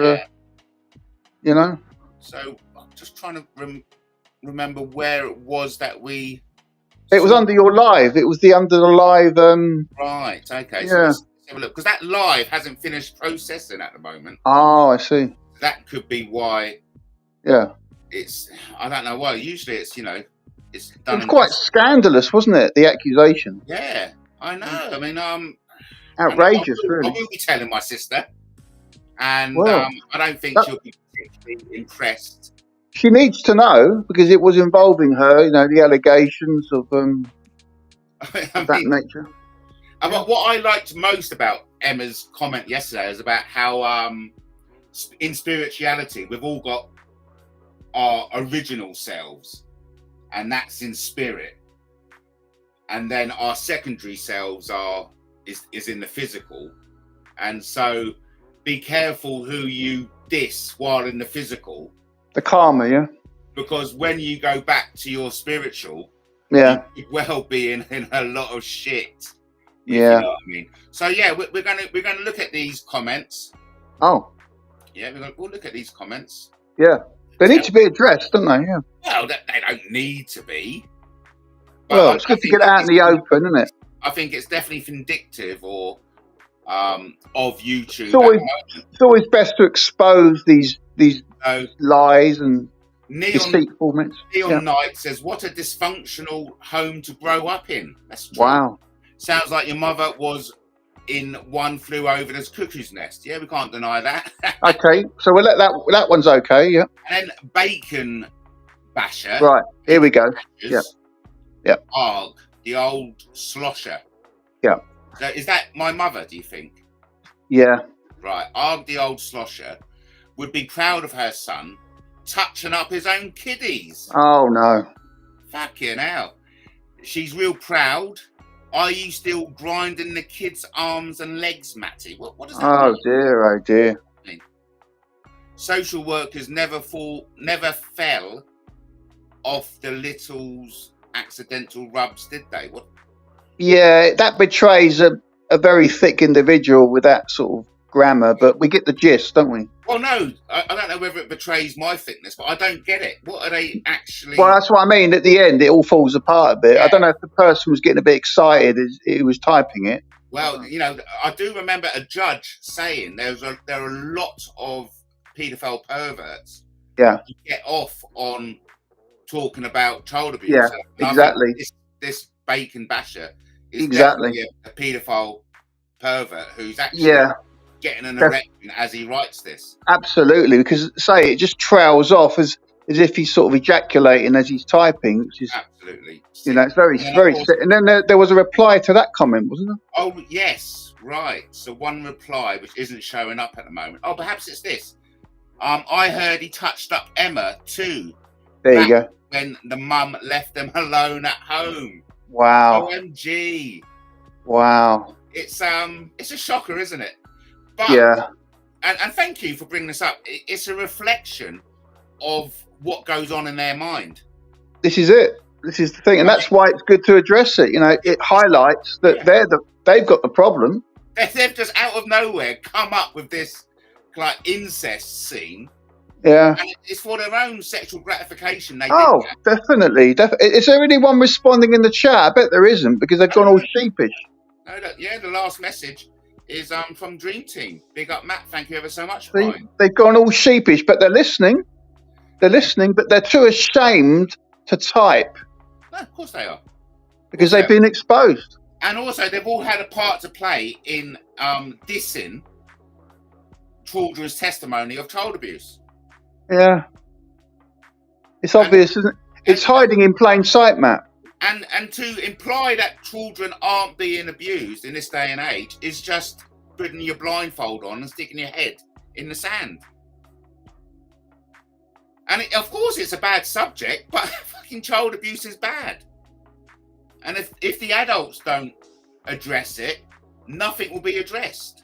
you know. So I'm just trying to remember where it was that we. It was under your live. It was under the live. Right. Okay. Yeah. So let's have a look, because that live hasn't finished processing at the moment. Oh, I see. That could be why. Yeah. I don't know why. Usually it's, you know, it's done. It was quite scandalous, wasn't it? The accusation. Yeah, I know. I mean, outrageous, really. I will be telling my sister, and I don't think she'll be particularly impressed. She needs to know, because it was involving her. You know, the allegations of that nature. What I liked most about Emma's comment yesterday is about how in spirituality we've all got our original selves, and that's in spirit, and then our secondary selves is in the physical, and so be careful who you diss while in the physical, the karma, because when you go back to your spiritual, you could well be in a lot of shit. You know what I mean? So we're gonna look at these comments. We'll look at these comments. They need to be addressed, don't they? Well, they don't need to be. Well, it's good to get it out in the open, isn't it? I think it's definitely vindictive of YouTube. It's always best to expose these lies and deceitfulness. Neon Knight says, "What a dysfunctional home to grow up in." That's true. Wow. Sounds like your mother was in One Flew Over the Cuckoo's Nest. Yeah, we can't deny that. Okay, so we'll let that one's okay. Yeah. And then Bacon basher. Right. Here we go. Yeah. Yeah. Arg, the old slosher. Yeah. So is that my mother, do you think? Yeah. Right. Arg, the old slosher, would be proud of her son touching up his own kiddies. Oh no. Fucking hell. She's real proud. Are you still grinding the kids' arms and legs, Matty? What does that Oh mean? dear. Oh dear. Social workers never fell off the little's accidental rubs, did they? What? Yeah, that betrays a very thick individual with that sort of grammar, but we get the gist, don't we? Well, no, I don't know whether it betrays my thickness, but I don't get it. What are they actually? Well, that's what I mean. At the end, it all falls apart a bit. Yeah. I don't know if the person was getting a bit excited as he was typing it. Well, you know, I do remember a judge saying there are a lot of paedophile perverts. Yeah. Who get off on talking about child abuse. Yeah, And I exactly. think this bacon basher is Exactly. definitely a paedophile pervert who's actually getting an erection as he writes this. Absolutely, because say it just trails off as if he's sort of ejaculating as he's typing, which is Absolutely. you know, it's very course, sick. And then there was a reply to that comment, wasn't there? Oh yes, right. So one reply which isn't showing up at the moment. Oh, perhaps it's this. I heard he touched up Emma too. There you go. When the mum left them alone at home. Wow. OMG. Wow. It's a shocker, isn't it? But Yeah. and thank you for bringing this up. It's a reflection of what goes on in their mind. This is it. This is the thing, and that's why it's good to address it. You know, it highlights that they've got the problem. They've just out of nowhere come up with this like incest scene. Yeah. And it's for their own sexual gratification. They Oh, did that. definitely. Is there anyone responding in the chat? I bet there isn't because they've gone all sheepish. No, yeah, the last message is from Dream Team. Big up, Matt. Thank you ever so much. They've gone all sheepish, but they're listening. They're listening, but they're too ashamed to type. No, of course they are. Because they've been exposed. And also, they've all had a part to play in dissing children's testimony of child abuse. Yeah. It's obvious, isn't it? It's hiding in plain sight, Matt. And to imply that children aren't being abused in this day and age is just putting your blindfold on and sticking your head in the sand. And of course it's a bad subject, but fucking child abuse is bad. And if the adults don't address it, nothing will be addressed.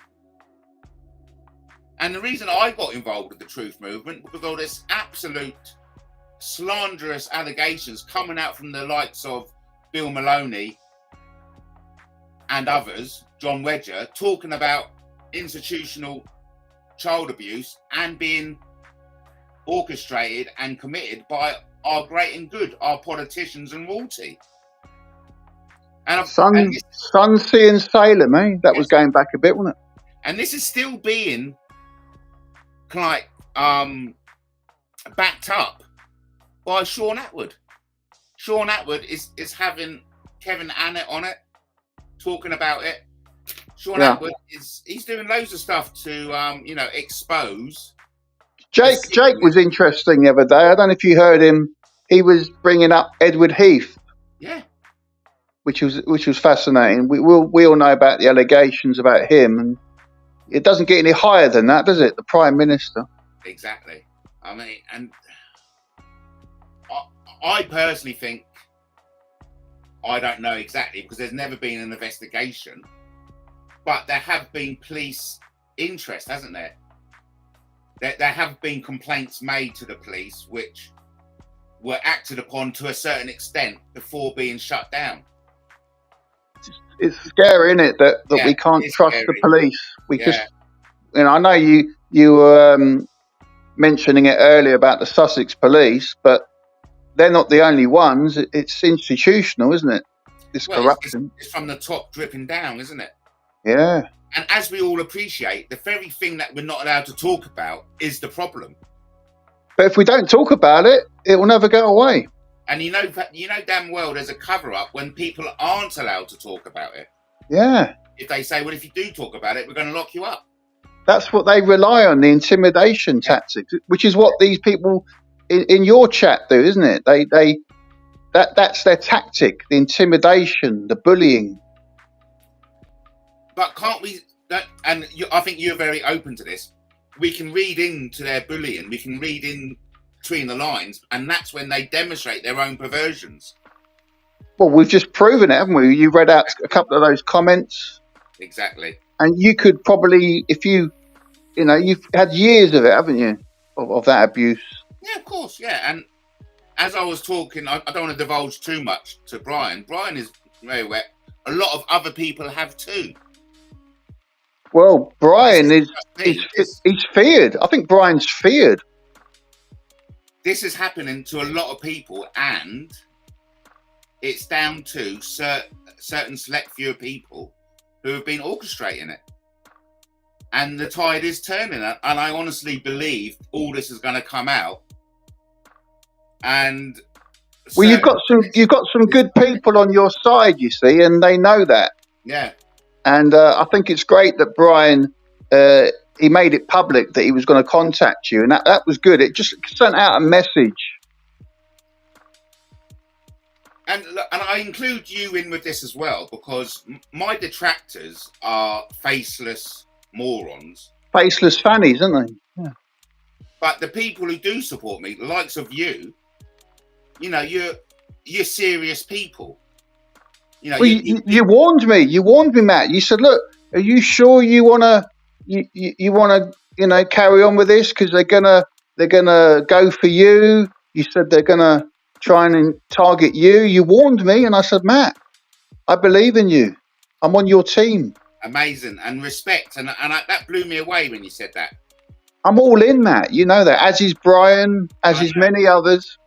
And the reason I got involved with the Truth Movement, because all this absolute slanderous allegations coming out from the likes of Bill Maloney and others, John Wedger, talking about institutional child abuse and being orchestrated and committed by our great and good, our politicians and royalty. And Sun, Sea and Salem, eh? That was going back a bit, wasn't it? And this is still being like backed up by Sean Atwood. Sean Atwood is having Kevin Annett on it, talking about it. Sean Atwood he's doing loads of stuff to expose. Jake was interesting the other day. I don't know if you heard him. He was bringing up Edward Heath. Yeah. Which was fascinating. We all know about the allegations about him, and it doesn't get any higher than that, does it? The Prime Minister. Exactly. I mean, and I personally think, I don't know exactly because there's never been an investigation, but there have been police interest, hasn't there? There have been complaints made to the police which were acted upon to a certain extent before being shut down. It's scary, isn't it, that we can't trust the police. We just, I know you were mentioning it earlier about the Sussex police, but they're not the only ones. It's institutional, isn't it? This corruption. It's from the top dripping down, isn't it? Yeah. And as we all appreciate, the very thing that we're not allowed to talk about is the problem. But if we don't talk about it, it will never go away. And you know damn well there's a cover-up when people aren't allowed to talk about it. Yeah. If they say, well, if you do talk about it, we're going to lock you up. That's what they rely on, the intimidation tactics, which is what these people in your chat, do, isn't it? That's their tactic: the intimidation, the bullying. But can't we? I think you're very open to this. We can read into their bullying. We can read in between the lines, and that's when they demonstrate their own perversions. Well, we've just proven it, haven't we? You read out a couple of those comments. Exactly. And you could probably, if you've had years of it, haven't you, of that abuse? Yeah, of course, yeah. And as I was talking, I don't want to divulge too much to Brian. Brian is very wet. A lot of other people have too. Well, Brian he's feared. I think Brian's feared. This is happening to a lot of people, and it's down to certain select few people who have been orchestrating it. And the tide is turning, and I honestly believe all this is going to come out. And well, you've got some good people on your side, you see, and they know that. Yeah. And I think it's great that Brian he made it public that he was going to contact you, and that was good. It just sent out a message. And I include you in with this as well, because my detractors are faceless morons. Faceless fannies, aren't they? Yeah. But the people who do support me, the likes of you, you're serious people. Well, you warned me. You warned me, Matt. You said, "Look, are you sure you wanna carry on with this? Because they're gonna go for you." You said they're gonna try and target you. You warned me, and I said, "Matt, I believe in you. I'm on your team." Amazing, and respect, and that blew me away when you said that. I'm all in, Matt. You know that. As is Brian, as is many others.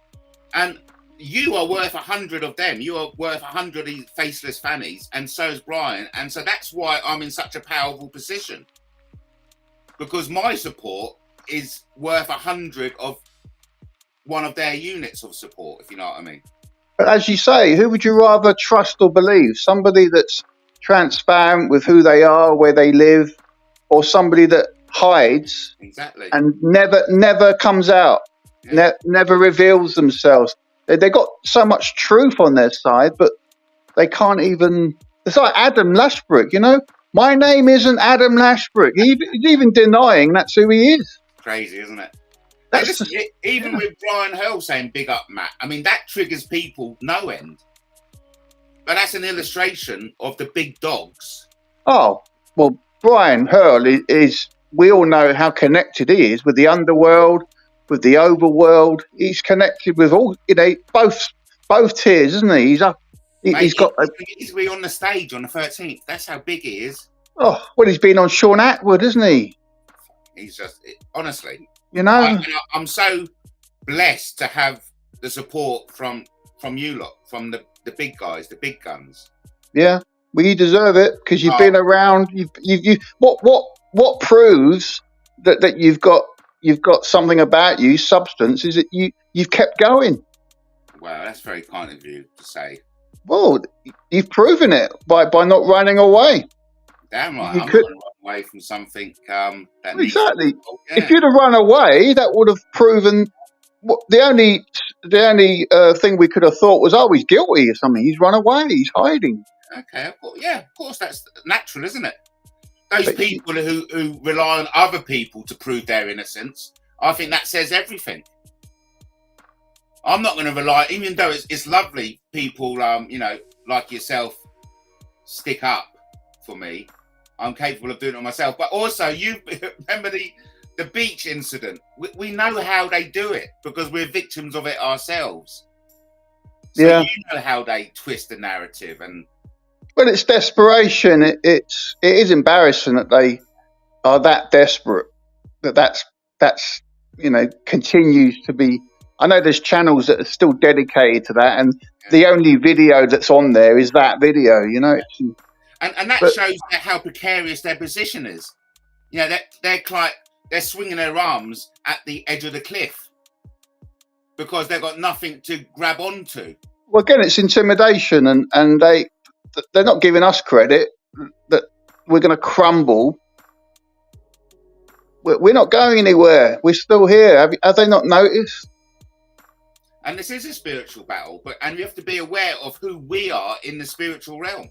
And you are worth 100 of them. You are worth 100 of these faceless fannies, and so is Brian. And so that's why I'm in such a powerful position, because my support is worth 100 of one of their units of support, if you know what I mean. But as you say, who would you rather trust or believe? Somebody that's transparent with who they are, where they live, or somebody that hides and never comes out, never reveals themselves? They've got so much truth on their side, but they can't even. It's like Adam Lashbrook, My name isn't Adam Lashbrook. He's even denying that's who he is. Crazy, isn't it? Even with Brian Hurl saying "big up, Matt," I mean that triggers people no end. But that's an illustration of the big dogs. Oh well, Brian Hurl is. We all know how connected he is with the underworld, with the overworld. He's connected with all, both tiers, isn't he? He's up. He's got. He's be on the stage on the 13th. That's how big he is. Oh well, he's been on Sean Atwood, isn't he? He's just honestly. I'm so blessed to have the support from you lot, from the big guys, the big guns. Yeah, well, you deserve it because you've been around. What proves that you've got something about you, substance, is that you've kept going. Well, that's very kind of you to say. Well, you've proven it by not running away. Damn right, I'm not going to run away from something that exactly. If you'd have run away, that would have proven. The only thing we could have thought was, oh, he's guilty or something. He's run away. He's hiding. Okay, of course, that's natural, isn't it? Those people who rely on other people to prove their innocence, I think that says everything. I'm not going to rely, even though it's lovely people, like yourself, stick up for me. I'm capable of doing it myself. But also, you remember the beach incident. We know how they do it because we're victims of it ourselves. So you know how they twist the narrative and. Well, it's desperation. It is embarrassing that they are that desperate. That's continues to be. I know there's channels that are still dedicated to that, and the only video that's on there is that video. And that shows how precarious their position is. They're swinging their arms at the edge of the cliff because they've got nothing to grab onto. Well, again, it's intimidation, and they're not giving us credit that we're going to crumble. We're not going anywhere. We're still here. Have they not noticed? And this is a spiritual battle, and we have to be aware of who we are in the spiritual realm.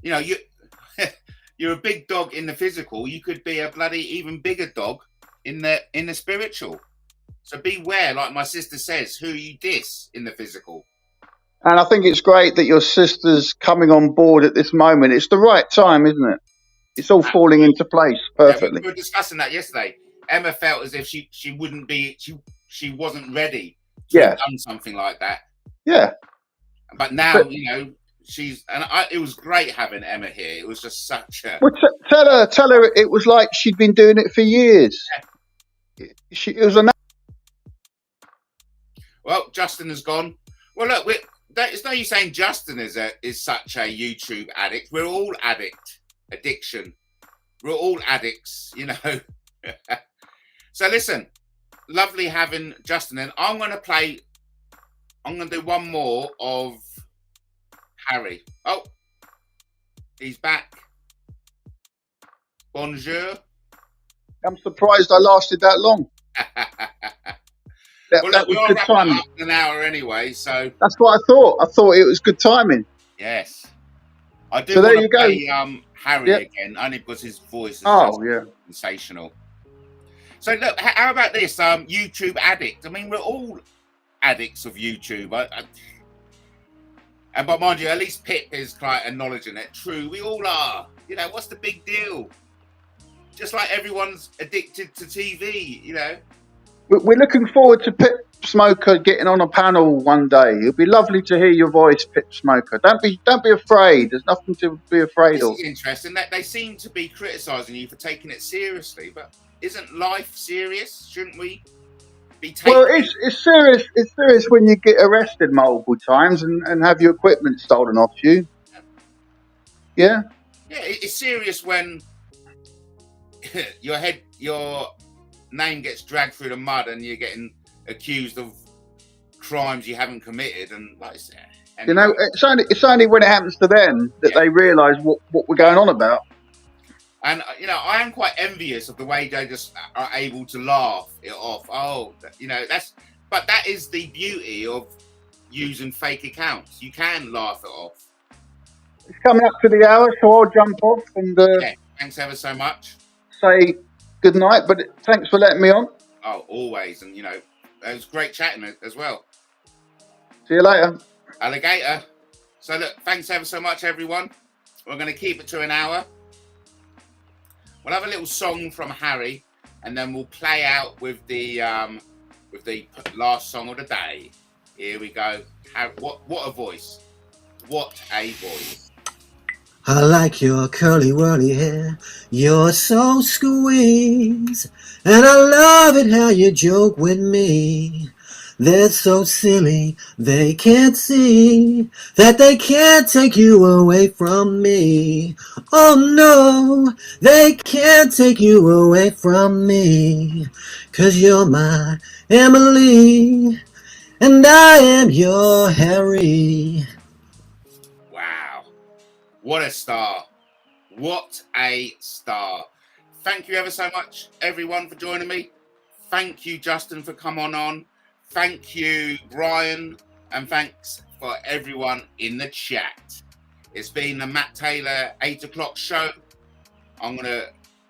You know, you're a big dog in the physical. You could be a bloody even bigger dog in the spiritual. So beware, like my sister says, who you diss in the physical. And I think it's great that your sister's coming on board at this moment. It's the right time, isn't it? It's all falling into place perfectly. Yeah, we were discussing that yesterday. Emma felt as if she wouldn't be, she wasn't ready to have done something like that. Yeah. But now, you know, it was great having Emma here. It was just such a... Well, tell her it was like she'd been doing it for years. Yeah. It was a... Well, Justin has gone. Well, look, it's no use saying Justin is such a YouTube addict. We're all addiction. We're all addicts, you know. So listen, lovely having Justin in. I'm going to do one more of Harry. Oh, he's back. Bonjour. I'm surprised I lasted that long. That was good timing. An hour anyway, so that's what I thought. I thought it was good timing. Yes, I do. So want there you to go. Play, Harry again, only because his voice is sensational. So look, how about this? YouTube addict. I mean, we're all addicts of YouTube. But mind you, at least Pip is quite acknowledging it. True, we all are. You know, what's the big deal? Just like everyone's addicted to TV, you know. We're looking forward to Pip Smoker getting on a panel one day. It'll be lovely to hear your voice, Pip Smoker. Don't be afraid. There's nothing to be afraid of. This is interesting that they seem to be criticising you for taking it seriously, but isn't life serious? Shouldn't we be taking? Well, it's serious. It's serious when you get arrested multiple times and have your equipment stolen off you. Yeah. Yeah, it's serious when your name gets dragged through the mud and you're getting accused of crimes you haven't committed, and like anyway. You know, it's only when it happens to them that they realise what we're going on about. And you know, I am quite envious of the way they just are able to laugh it off. Oh, you know, but that is the beauty of using fake accounts. You can laugh it off. It's coming up to the hour, so I'll jump off and thanks ever so much. Say good night, but thanks for letting me on. Oh, always. And, you know, it was great chatting as well. See you later. Alligator. So, look, thanks ever so much, everyone. We're going to keep it to an hour. We'll have a little song from Harry, and then we'll play out with the last song of the day. Here we go. What a voice. What a voice. I like your curly whirly hair, you're so squeeze, and I love it how you joke with me. They're so silly, they can't see that they can't take you away from me. Oh no, they can't take you away from me, 'cause you're my Emily, and I am your Harry. What a star. What a star. Thank you ever so much, everyone, for joining me. Thank you, Justin, for coming on. Thank you, Brian. And thanks for everyone in the chat. It's been the Matt Taylor 8 o'clock show. I'm going to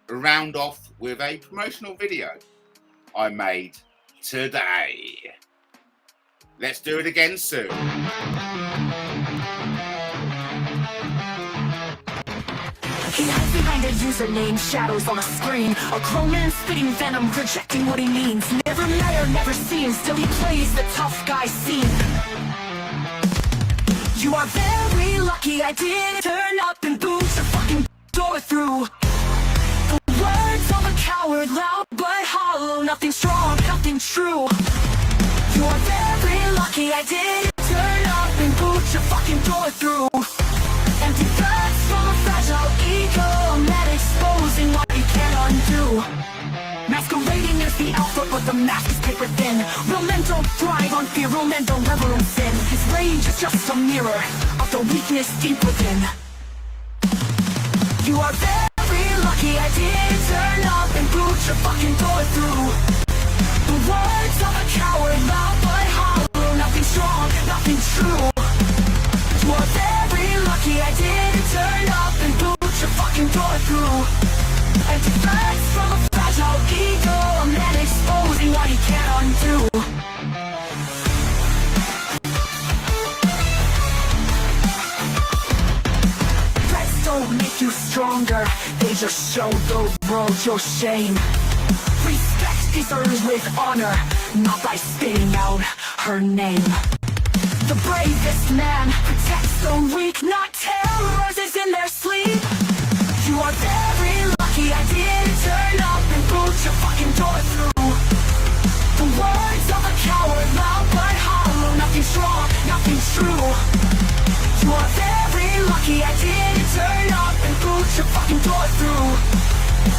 round off with a promotional video I made today. Let's do it again soon. He hides behind a username, shadows on a screen. A grown man spitting venom, rejecting what he means. Never met or never seen, still he plays the tough guy scene. You are very lucky I didn't turn up and boot your fucking door through. The words of a coward, loud but hollow. Nothing strong, nothing true. You are very lucky I didn't turn up and boot your fucking door through. Empty thoughts from a fragile ego, not exposing what you can't undo. Masquerading as the alpha, but the mask is paper thin. Real men don't thrive on fear, real men don't revel in sin. His rage is just a mirror of the weakness deep within. You are very lucky I didn't turn up and boot your fucking door through. The words of a coward, loud but nothing true. You are very lucky I didn't turn up and boot your fucking door through. Empty threats from a fragile ego, a man exposing what he can't undo. Threats don't make you stronger, they just show the world your shame. Respect is earned with honor, not by spitting out her name. The bravest man protects the weak, not terrorizes in their sleep. You are very lucky I didn't turn up and boot your fucking door through. The words of a coward, loud but hollow, nothing strong, nothing true. You are very lucky I didn't turn up and boot your fucking door through.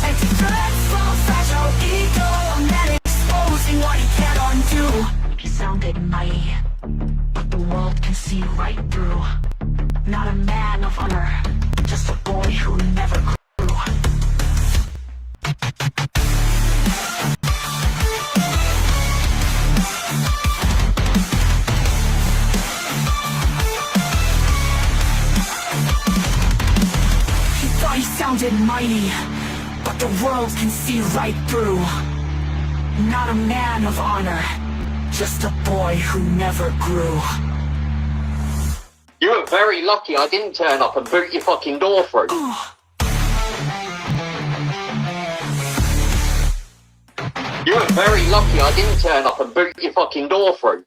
Empty threats from a fragile ego, a man exposing what he can't undo. He sounded mighty, but the world can see right through. Not a man of honor, just a boy who never grew. He thought he sounded mighty, but the world can see right through. Not a man of honor, just a boy who never grew. You were very lucky I didn't turn up and boot your fucking door through. You were very lucky I didn't turn up and boot your fucking door through.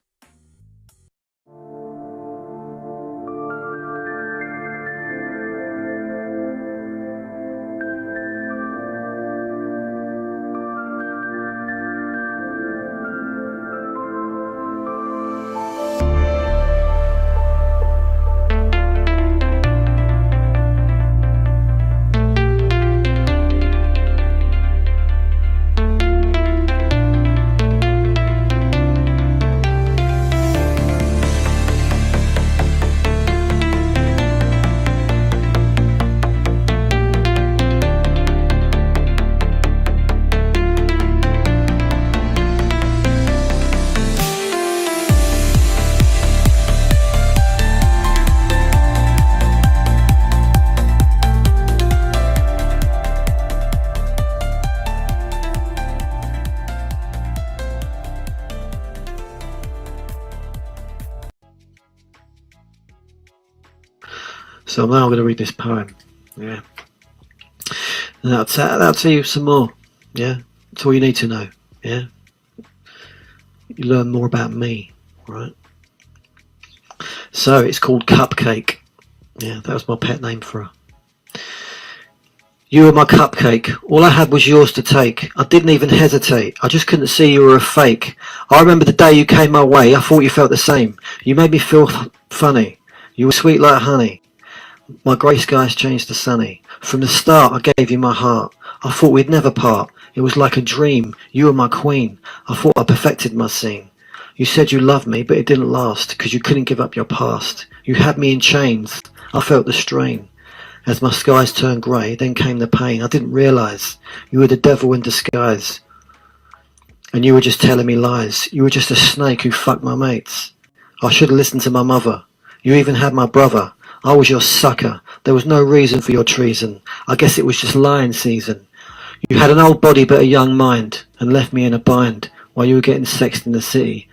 So now I'm going to read this poem. Yeah. And that'll tell you some more. Yeah. That's all you need to know. Yeah. You learn more about me. Right. So it's called Cupcake. Yeah, that was my pet name for her. You were my cupcake. All I had was yours to take. I didn't even hesitate. I just couldn't see you were a fake. I remember the day you came my way. I thought you felt the same. You made me feel funny. You were sweet like honey. My grey skies changed to sunny. From the start I gave you my heart. I thought we'd never part. It was like a dream. You were my queen. I thought I perfected my scene. You said you loved me, but it didn't last, 'cause you couldn't give up your past. You had me in chains. I felt the strain. As my skies turned grey, then came the pain. I didn't realise you were the devil in disguise. And you were just telling me lies. You were just a snake who fucked my mates. I should have listened to my mother. You even had my brother. I was your sucker. There was no reason for your treason. I guess it was just lying season. You had an old body but a young mind, and left me in a bind while you were getting sexed in the city.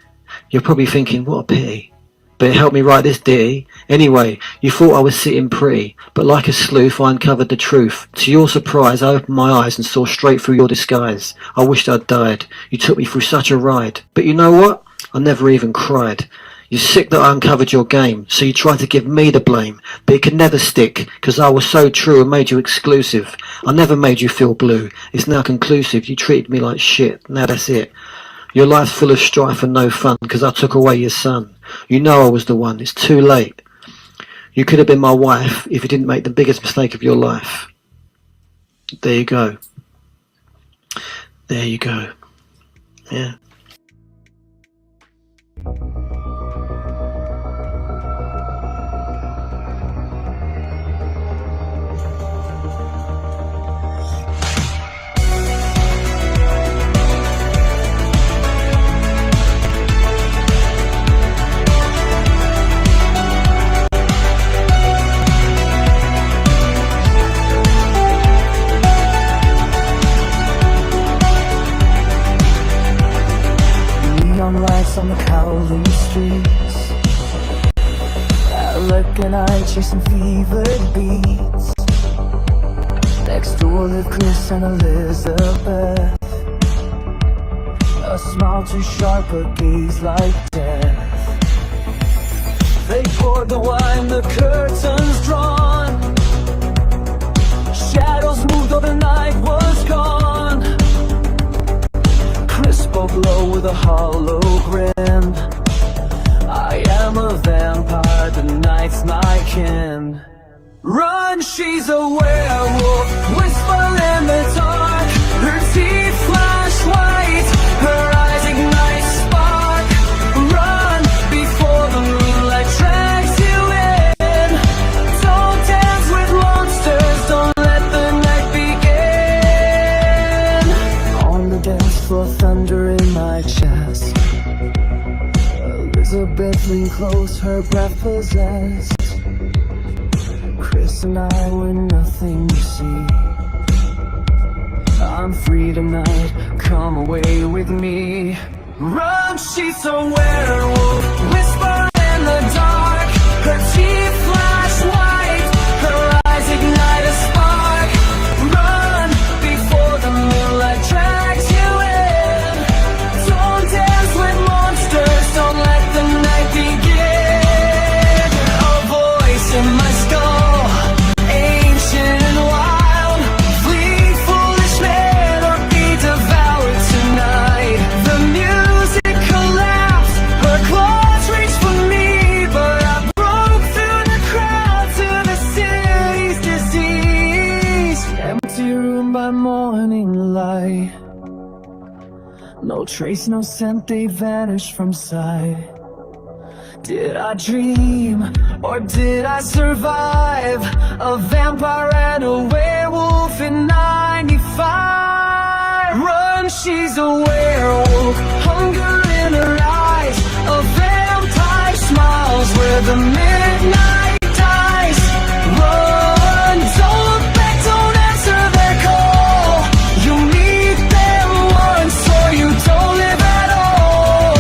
You're probably thinking, what a pity. But it helped me write this ditty. Anyway, you thought I was sitting pretty, but like a sleuth I uncovered the truth. To your surprise, I opened my eyes and saw straight through your disguise. I wished I'd died. You took me through such a ride. But you know what? I never even cried. You're sick that I uncovered your game, so you tried to give me the blame. But it could never stick, 'cause I was so true and made you exclusive. I never made you feel blue. It's now conclusive. You treated me like shit. Now that's it. Your life's full of strife and no fun, 'cause I took away your son. You know I was the one. It's too late. You could have been my wife if you didn't make the biggest mistake of your life. There you go. There you go. Yeah. night chasing fevered beats. Next door live Chris and Elizabeth. A smile too sharp, a gaze like death. They poured the wine, the curtains drawn. Shadows moved, though the night was gone. Chris spoke low with a hollow grin. I am a vampire, the night's my kin. Run, she's a werewolf, whisper in the dark. Her teeth flash white, her eyes ignite spark. Run before the moonlight drags you in. Don't dance with monsters, don't let the night begin. On the dance floor, thunder in my chest. Elizabeth leaned close, her breath possessed. Chris and I were nothing to see. I'm free tonight, come away with me. Run, she's a werewolf, whisper in the dark. Her teeth flash white, her eyes ignite a spark. Run before the moonlight drags you in. Don't dance with monsters, don't let the night begin. A voice in my skull, ancient and wild. Flee, foolish man, or be devoured tonight. The music collapsed, her claws reached for me, but I broke through the crowd to the city's disease. Empty room by morning light. No trace, no scent, they vanished from sight. Did I dream, or did I survive? A vampire and a werewolf in 95. Run, she's a werewolf, hunger in her eyes. A vampire smiles where the midnight dies. Run, don't look back, don't answer their call. You meet them once, or you don't live at all.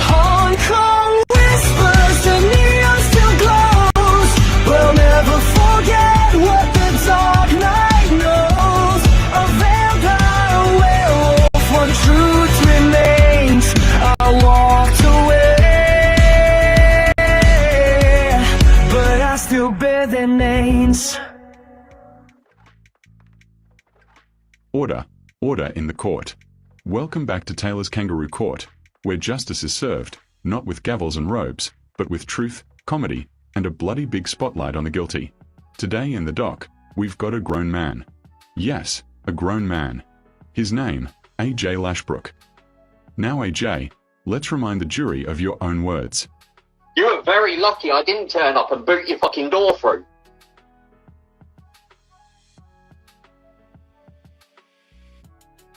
Hong Kong whispers, the neon still glows. We'll never forget what the dark night knows. A vampire, a werewolf, one truth remains. I walked away, but I still bear their names. Order, order in the court. Welcome back to Taylor's Kangaroo Court, where justice is served, not with gavels and robes, but with truth, comedy, and a bloody big spotlight on the guilty. Today in the dock, we've got a grown man. Yes, a grown man. His name, AJ Lashbrook. Now AJ, let's remind the jury of your own words. You were very lucky I didn't turn up and boot your fucking door through.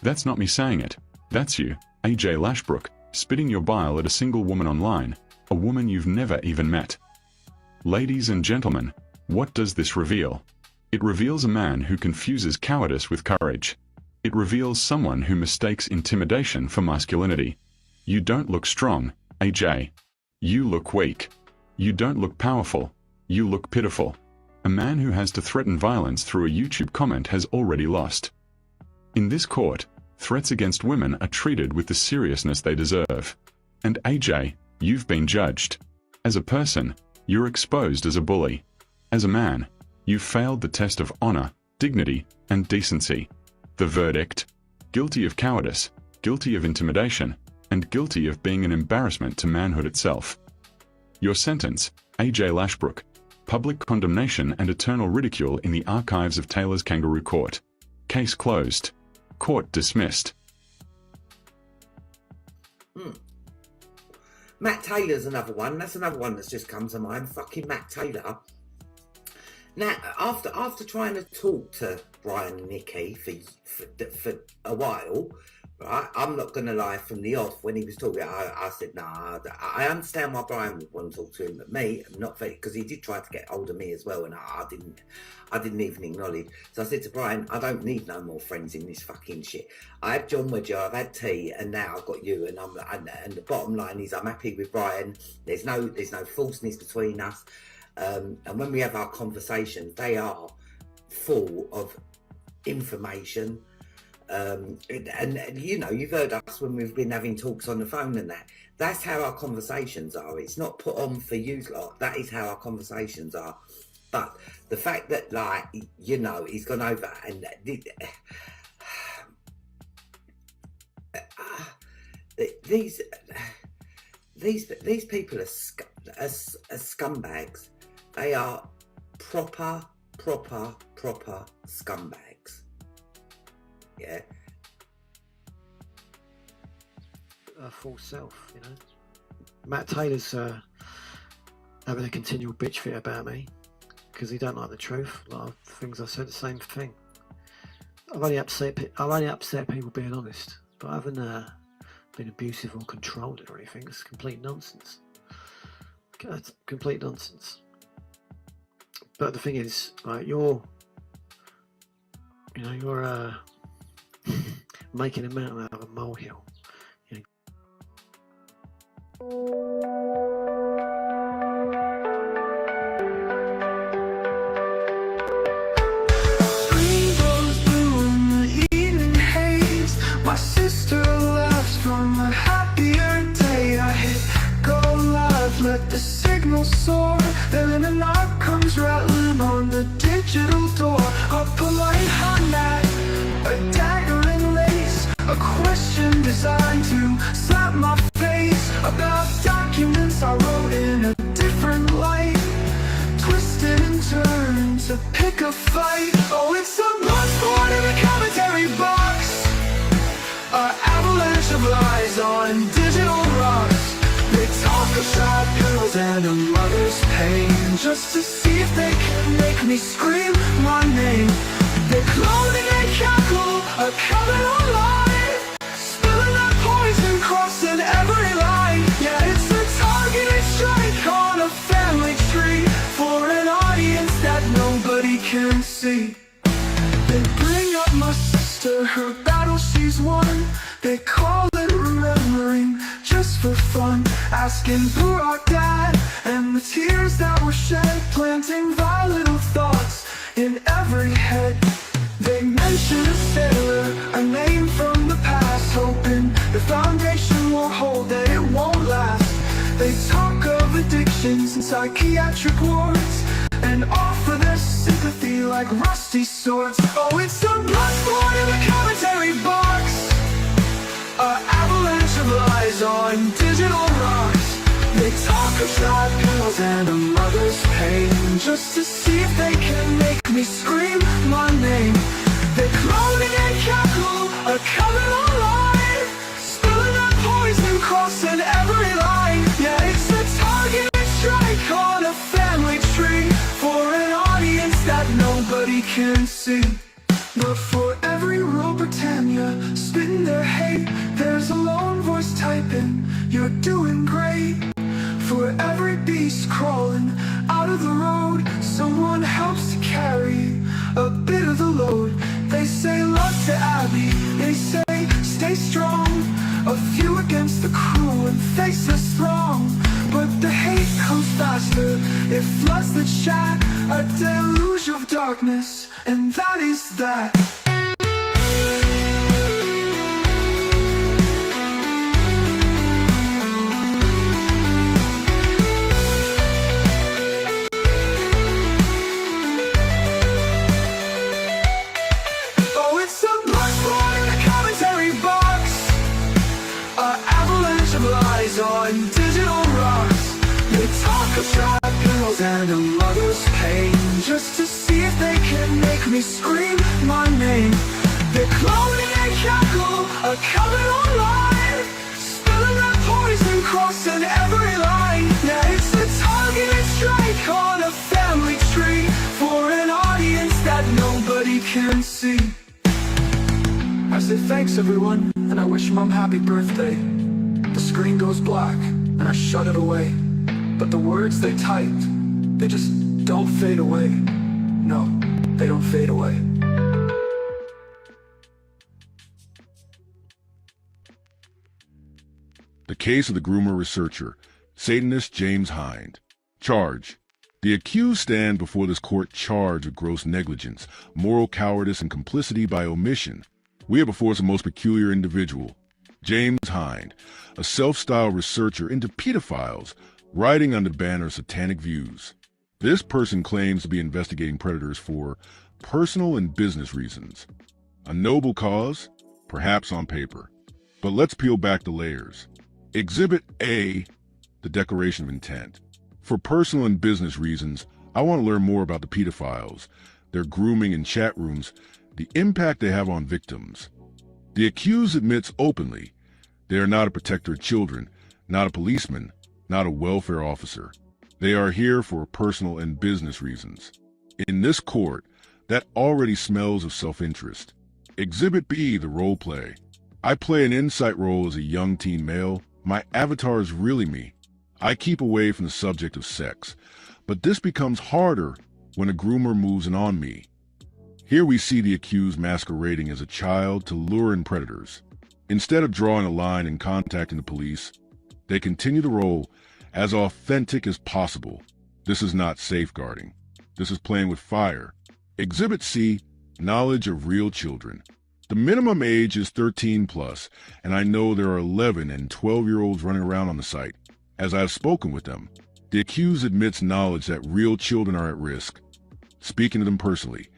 That's not me saying it. That's you, AJ Lashbrook, spitting your bile at a single woman online, a woman you've never even met. Ladies and gentlemen, what does this reveal? It reveals a man who confuses cowardice with courage. It reveals someone who mistakes intimidation for masculinity. You don't look strong, AJ. You look weak. You don't look powerful. You look pitiful. A man who has to threaten violence through a YouTube comment has already lost. In this court, threats against women are treated with the seriousness they deserve. And AJ, you've been judged. As a person, you're exposed as a bully. As a man, you've failed the test of honor, dignity, and decency. The verdict? Guilty of cowardice, guilty of intimidation, and guilty of being an embarrassment to manhood itself. Your sentence, AJ Lashbrook, public condemnation and eternal ridicule in the archives of Taylor's Kangaroo Court. Case closed. Court dismissed. Matt Taylor's another one. That's another one that's just come to mind. Fucking Matt Taylor. Now, after trying to talk to Brian and Nikki for a while, right, I'm not going to lie, from the off, when he was talking, I said, nah, I understand why Brian would want to talk to him, but me, not very, because he did try to get hold of me as well, and I didn't even acknowledge. So I said to Brian, I don't need no more friends in this fucking shit. I had John Wedger, I've had T, and now I've got you, and the bottom line is I'm happy with Brian. There's no falseness between us. And when we have our conversations, they are full of information. And you know, you've heard us when we've been having talks on the phone and that. That's how our conversations are. It's not put on for you lot. That is how our conversations are. But the fact that, like, you know, he's gone over and these people are scumbags. They are proper scumbags. Yeah. Full self, you know. Matt Taylor's having a continual bitch fit about me because he don't like the truth. A lot of things I said, the same thing. I've only upset people being honest, but I haven't been abusive or controlled or anything. It's complete nonsense. It's complete nonsense. But the thing is, like, you're making a mountain out of a molehill. Rainbows blue in the evening haze. My sister laughs from a happier day. I hit go live, let the signal soar. Then a knock comes rattling on the digital door. A polite hot mat, a dagger in lace, a question designed to slap my face. About documents I wrote in a different light, twisted and turned to pick a fight. Oh, it's a bloodsport in the commentary box, an avalanche of lies on digital rocks. They talk of side pills and a mother's pain, just to see if they can make me scream my name. They clone and they cackle, a coming online, spilling that poison, crossing every line. Yeah, it's a targeted strike on a family tree, for an audience that nobody can see. They bring up my sister, her battle she's won. They call it remembering, just for fun, asking for our dad and the tears that were shed, planting volatile thoughts in every head. They mention a sailor, a name from the past, hoping the foundation will hold, that it won't last. They talk of addictions and psychiatric wards, and offer their sympathy like rusty swords. Oh, it's a bloodsport in the commentary box, an avalanche of lies on digital rocks. They talk of side pills and a mother's pain, just to see if they can make me scream my name. They clone and they cackle, a coming online, spilling that poison, crossing every line. Yeah, it's a targeted strike on a family tree, for an audience that nobody can see. But for every real Britannia spitting their hate, there's a lone voice typing, you're doing great. For every beast crawling out of the road, someone helps to carry a bit of the load. They say love to Abby, they say stay strong. A few against the crew and faceless throng. But the hate comes faster, it floods the chat, a deluge of darkness, and that is that. Oh, it's a bloodsport in the commentary box, an avalanche of lies on digital rocks. They talk of side pills and a mother's pain, just to see if they can make me scream my name. They clone and they cackle, a coming online, spilling that poison, crossing every line. Yeah, it's a targeted strike on a family tree, for an audience that nobody can see. I say thanks everyone, and I wish Mom happy birthday. The screen goes black, and I shut it away. But the words they typed, they just don't fade away. No, they don't fade away. The case of the groomer researcher, Satanist James Hind. Charge: The accused stand before this court charged with gross negligence, moral cowardice, and complicity by omission. We have before us a most peculiar individual, James Hind, a self-styled researcher into pedophiles, writing under the banner of satanic views. This person claims to be investigating predators for personal and business reasons. A noble cause? Perhaps on paper. But let's peel back the layers. Exhibit A, the Declaration of Intent. For personal and business reasons, I want to learn more about the pedophiles, their grooming in chat rooms, the impact they have on victims. The accused admits openly they are not a protector of children, not a policeman, not a welfare officer. They are here for personal and business reasons. In this court, that already smells of self-interest. Exhibit B, the role play. I play an insight role as a young teen male. My avatar is really me. I keep away from the subject of sex, but this becomes harder when a groomer moves in on me. Here we see the accused masquerading as a child to lure in predators. Instead of drawing a line and contacting the police, they continue the role as authentic as possible. This is not safeguarding. This is playing with fire. Exhibit C, knowledge of real children. The minimum age is 13 plus, and I know there are 11 and 12-year-olds running around on the site. As I have spoken with them, the accused admits knowledge that real children are at risk, speaking to them personally.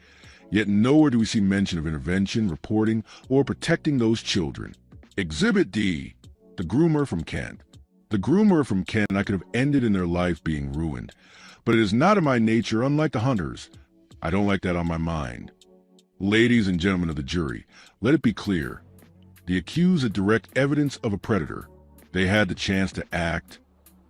Yet nowhere do we see mention of intervention, reporting, or protecting those children. Exhibit D, the groomer from Kent. The groomer from Kent I could have ended in their life being ruined, but it is not in my nature, unlike the hunters. I don't like that on my mind. Ladies and gentlemen of the jury, let it be clear. The accused had direct evidence of a predator. They had the chance to act,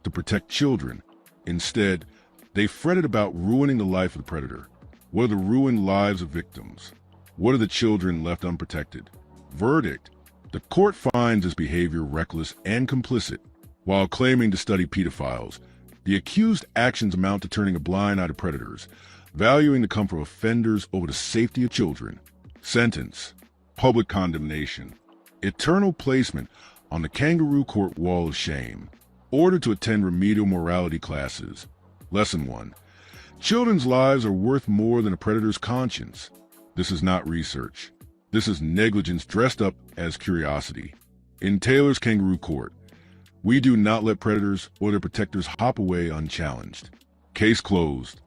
to protect children. Instead, they fretted about ruining the life of the predator. What are the ruined lives of victims? What are the children left unprotected? Verdict: the court finds this behavior reckless and complicit. While claiming to study pedophiles, the accused actions amount to turning a blind eye to predators, valuing the comfort of offenders over the safety of children. Sentence: public condemnation. Eternal placement on the kangaroo court wall of shame. Ordered to attend remedial morality classes. Lesson 1. Children's lives are worth more than a predator's conscience. This is not research. This is negligence dressed up as curiosity. In Taylor's kangaroo court, we do not let predators or their protectors hop away unchallenged. Case closed.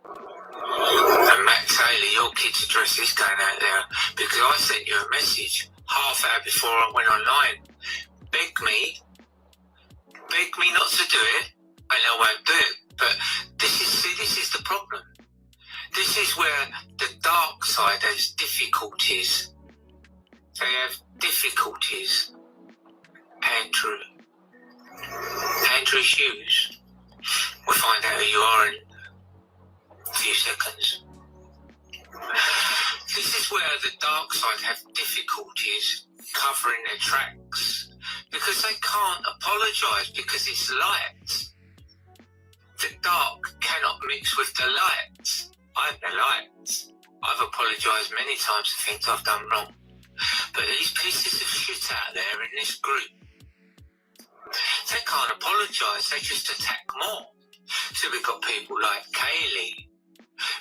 Matt Taylor, your kids' address is going out there because I sent you a message half hour before I went online. Beg me not to do it, and I won't do it. But this is the problem. This is where the dark side has difficulties. They have difficulties. Andrew Hughes. We'll find out who you are in a few seconds. This is where the dark side have difficulties covering their tracks because they can't apologise because it's light. The dark cannot mix with the light. I'm the light. I've apologised many times for things I've done wrong. But these pieces of shit out there in this group, they can't apologise, they just attack more. So we've got people like Kaylee,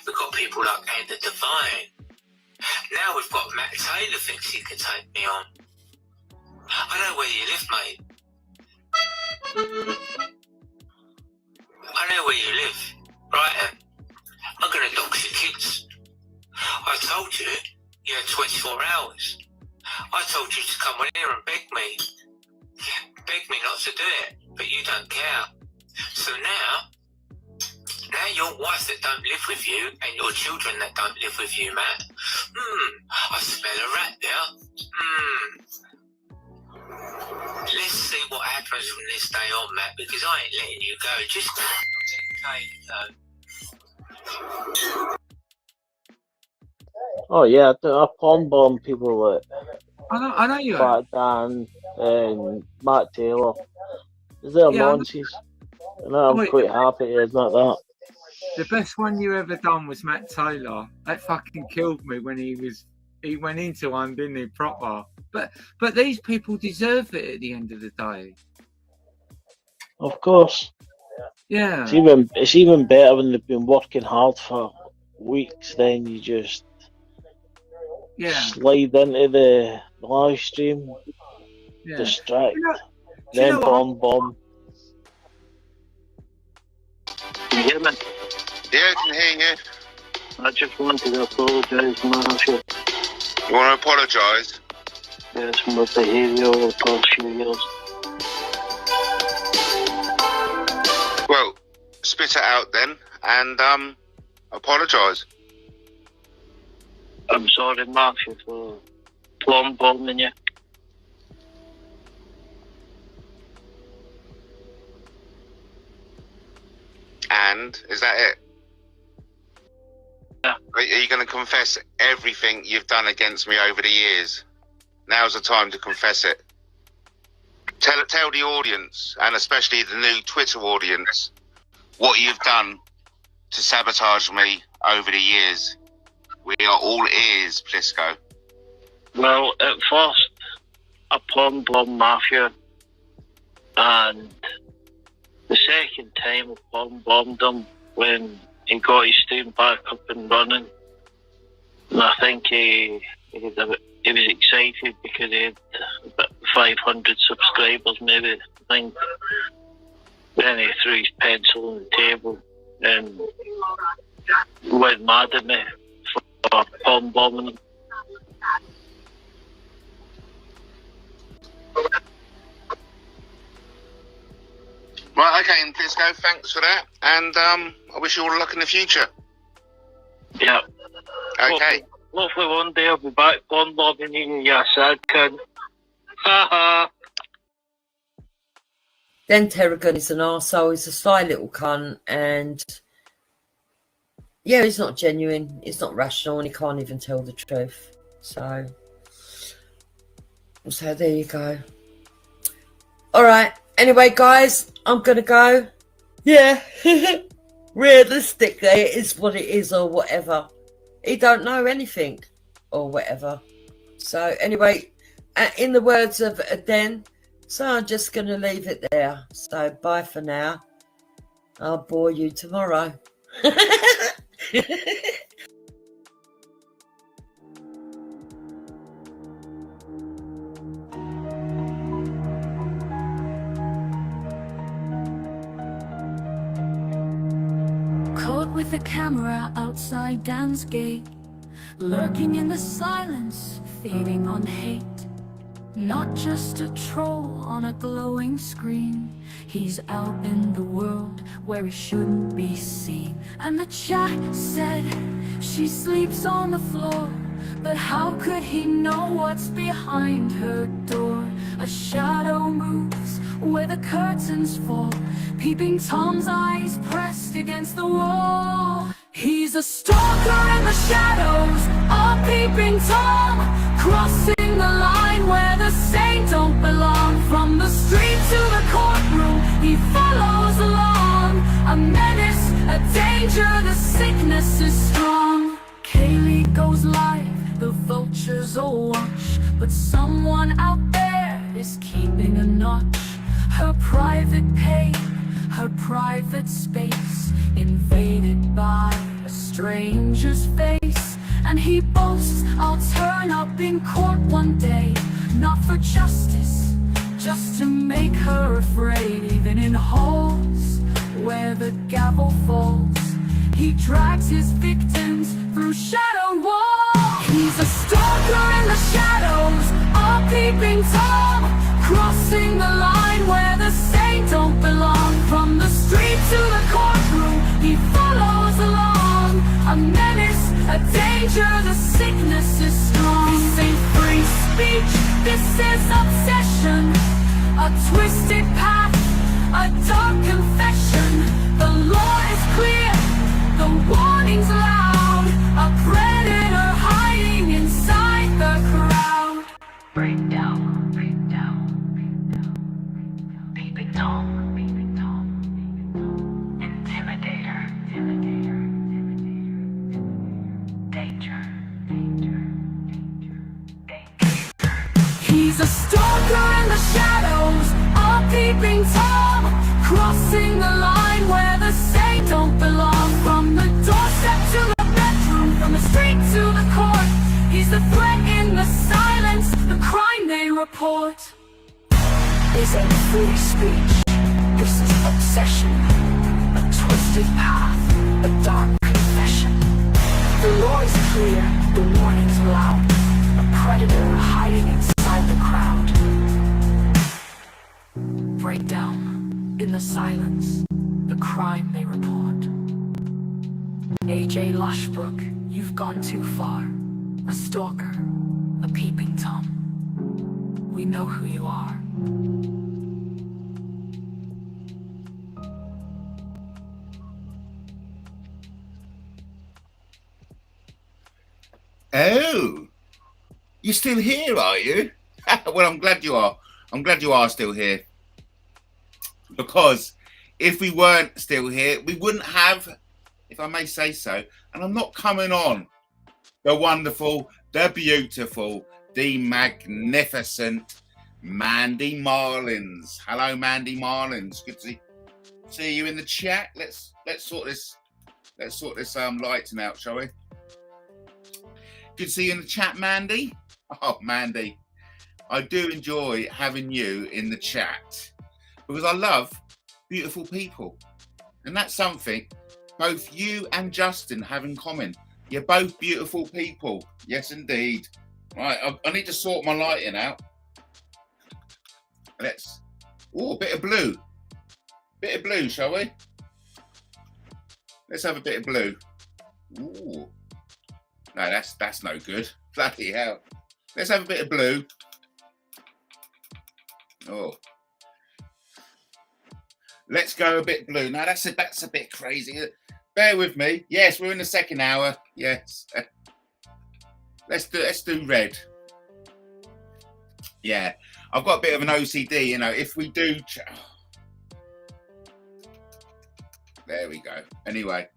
we've got people like Ed the Divine. Now we've got Matt Taylor thinks he can take me on. I know where you live, mate. I know where you live, right? I'm going to dox your kids. I told you you had 24 hours. I told you to come in here and beg me not to do it, but you don't care. So now your wife that don't live with you and your children that don't live with you, Matt, I smell a rat there. Let's see what happens from this day on, Matt, because I ain't letting you go. Just go. Oh yeah, I palm bomb people like I know you Fat Dan and Matt Taylor. Is there nonsense? And I'm quite happy it's not that. The best one you ever done was Matt Taylor. That fucking killed me when he went into one, didn't he, proper? But these people deserve it at the end of the day. Of course. Yeah. It's even better when they've been working hard for weeks. Then you just slide into the live stream, distract, then bomb. Can you hear me? Yeah, I can hear you. I just wanted to apologise, Marshall. You want to apologise? Yes, for my behaviour over the past few years. Well, spit it out then, and apologise. I'm sorry, Marshall, for plumb bombing you. And is that it? Yeah. Are you going to confess everything you've done against me over the years? Now's the time to confess it. Tell the audience, and especially the new Twitter audience, what you've done to sabotage me over the years. We are all ears, Plisco. Well, at first, I plumb-bombed Mafia, and the second time I plumb-bombed him when he got his team back up and running. And I think he was excited because he had about 500 subscribers, maybe. I think. Then he threw his pencil on the table and went mad at me for plumb-bombing him. Right, okay, and Plisco, thanks for that, and I wish you all luck in the future. Yeah. Okay. Hopefully one day I'll be back plumb-bombing you, you sad cunt. Ha ha. Then Terragon is an arsehole, he's a sly little cunt, and yeah, he's not genuine, he's not rational, and he can't even tell the truth. So there you go. Alright, anyway guys, I'm gonna go. Yeah. Realistically, it is what it is, or whatever. He don't know anything, or whatever. So anyway, in the words of Aden, so I'm just going to leave it there. So bye for now. I'll bore you tomorrow. Caught with the camera outside Dan's gate, lurking in the silence, feeding on hate. Not just a troll on a glowing screen, he's out in the world where he shouldn't be seen. And the chat said she sleeps on the floor, but how could he know what's behind her door? A shadow moves where the curtains fall, peeping Tom's eyes pressed against the wall. He's a stalker in the shadows, a peeping Tom, crossing the line where the saint don't belong. From the street to the courtroom, he follows along. A menace, a danger, the sickness is strong. Kaylee goes live, the vultures all watch, but someone out there is keeping a notch. Her private page, her private space, invaded by a stranger's face. And he boasts, I'll turn up in court one day, not for justice, just to make her afraid. Even in halls where the gavel falls, he drags his victims through shadowed walls. He's a stalker in the shadows, a peeping Tom, crossing the line where the saint don't belong. From the street to the courtroom, he follows along. A menace, a danger, the sickness is strong. This ain't free speech, this is obsession. A twisted path, a dark confession. The law is clear, the warning's loud. A predator hiding inside the crowd. Break down, break down, break down. Peeping Tom, peeping Tom. Intimidator, intimidator, intimidator. Danger, danger, danger, danger. He's a stalker in the shadows, a peeping Tom, crossing the line the threat in the silence, the crime they report. This ain't free speech, this is obsession. A twisted path, a dark confession. The law is clear, the warning's loud. A predator hiding inside the crowd. Breakdown in the silence, the crime they report. AJ Lashbrook, you've gone too far. A stalker, a peeping Tom. We know who you are. Oh, you're still here, are you? Well, I'm glad you are. I'm glad you are still here. Because if we weren't still here, we wouldn't have, if I may say so, and I'm not coming on, the wonderful, the beautiful, the magnificent Mandy Marlins. Hello, Mandy Marlins. Good to see you in the chat. Let's sort this lighting out, shall we? Good to see you in the chat, Mandy. Oh, Mandy, I do enjoy having you in the chat because I love beautiful people, and that's something both you and Justin have in common. You're both beautiful people. Yes, indeed. Right, I need to sort my lighting out. A bit of blue. Bit of blue, shall we? Let's have a bit of blue. Ooh. No, that's no good. Bloody hell. Let's have a bit of blue. Oh. Let's go a bit blue. Now that's a bit crazy. Bear with me. Yes, we're in the second hour. Yes. Let's do red. Yeah. I've got a bit of an OCD, you know. If we do there we go. Anyway.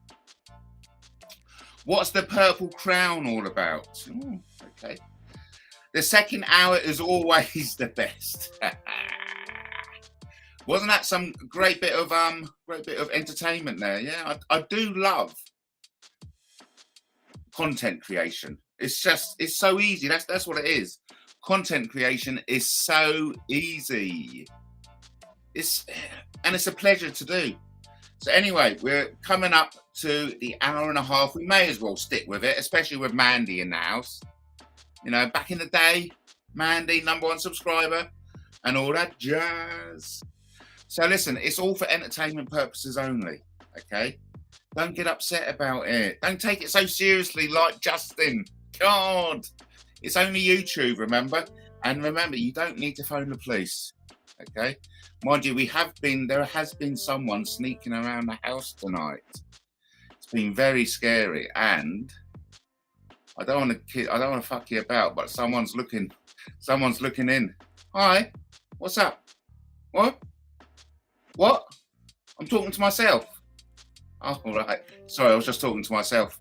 What's the purple crown all about? Ooh, okay. The second hour is always the best. Wasn't that some great bit of entertainment there? Yeah, I do love content creation. It's so easy. That's what it is. Content creation is so easy. It's a pleasure to do. So anyway, we're coming up to the hour and a half. We may as well stick with it, especially with Mandy in the house. You know, back in the day, Mandy, #1 subscriber, and all that jazz. So listen, it's all for entertainment purposes only, okay? Don't get upset about it. Don't take it so seriously like Justin. God, it's only YouTube, remember? And remember, you don't need to phone the police, okay? Mind you, there has been someone sneaking around the house tonight. It's been very scary, and I don't want to fuck you about, but someone's looking in. Hi, what's up? What? I'm talking to myself. Oh, all right. Sorry, I was just talking to myself.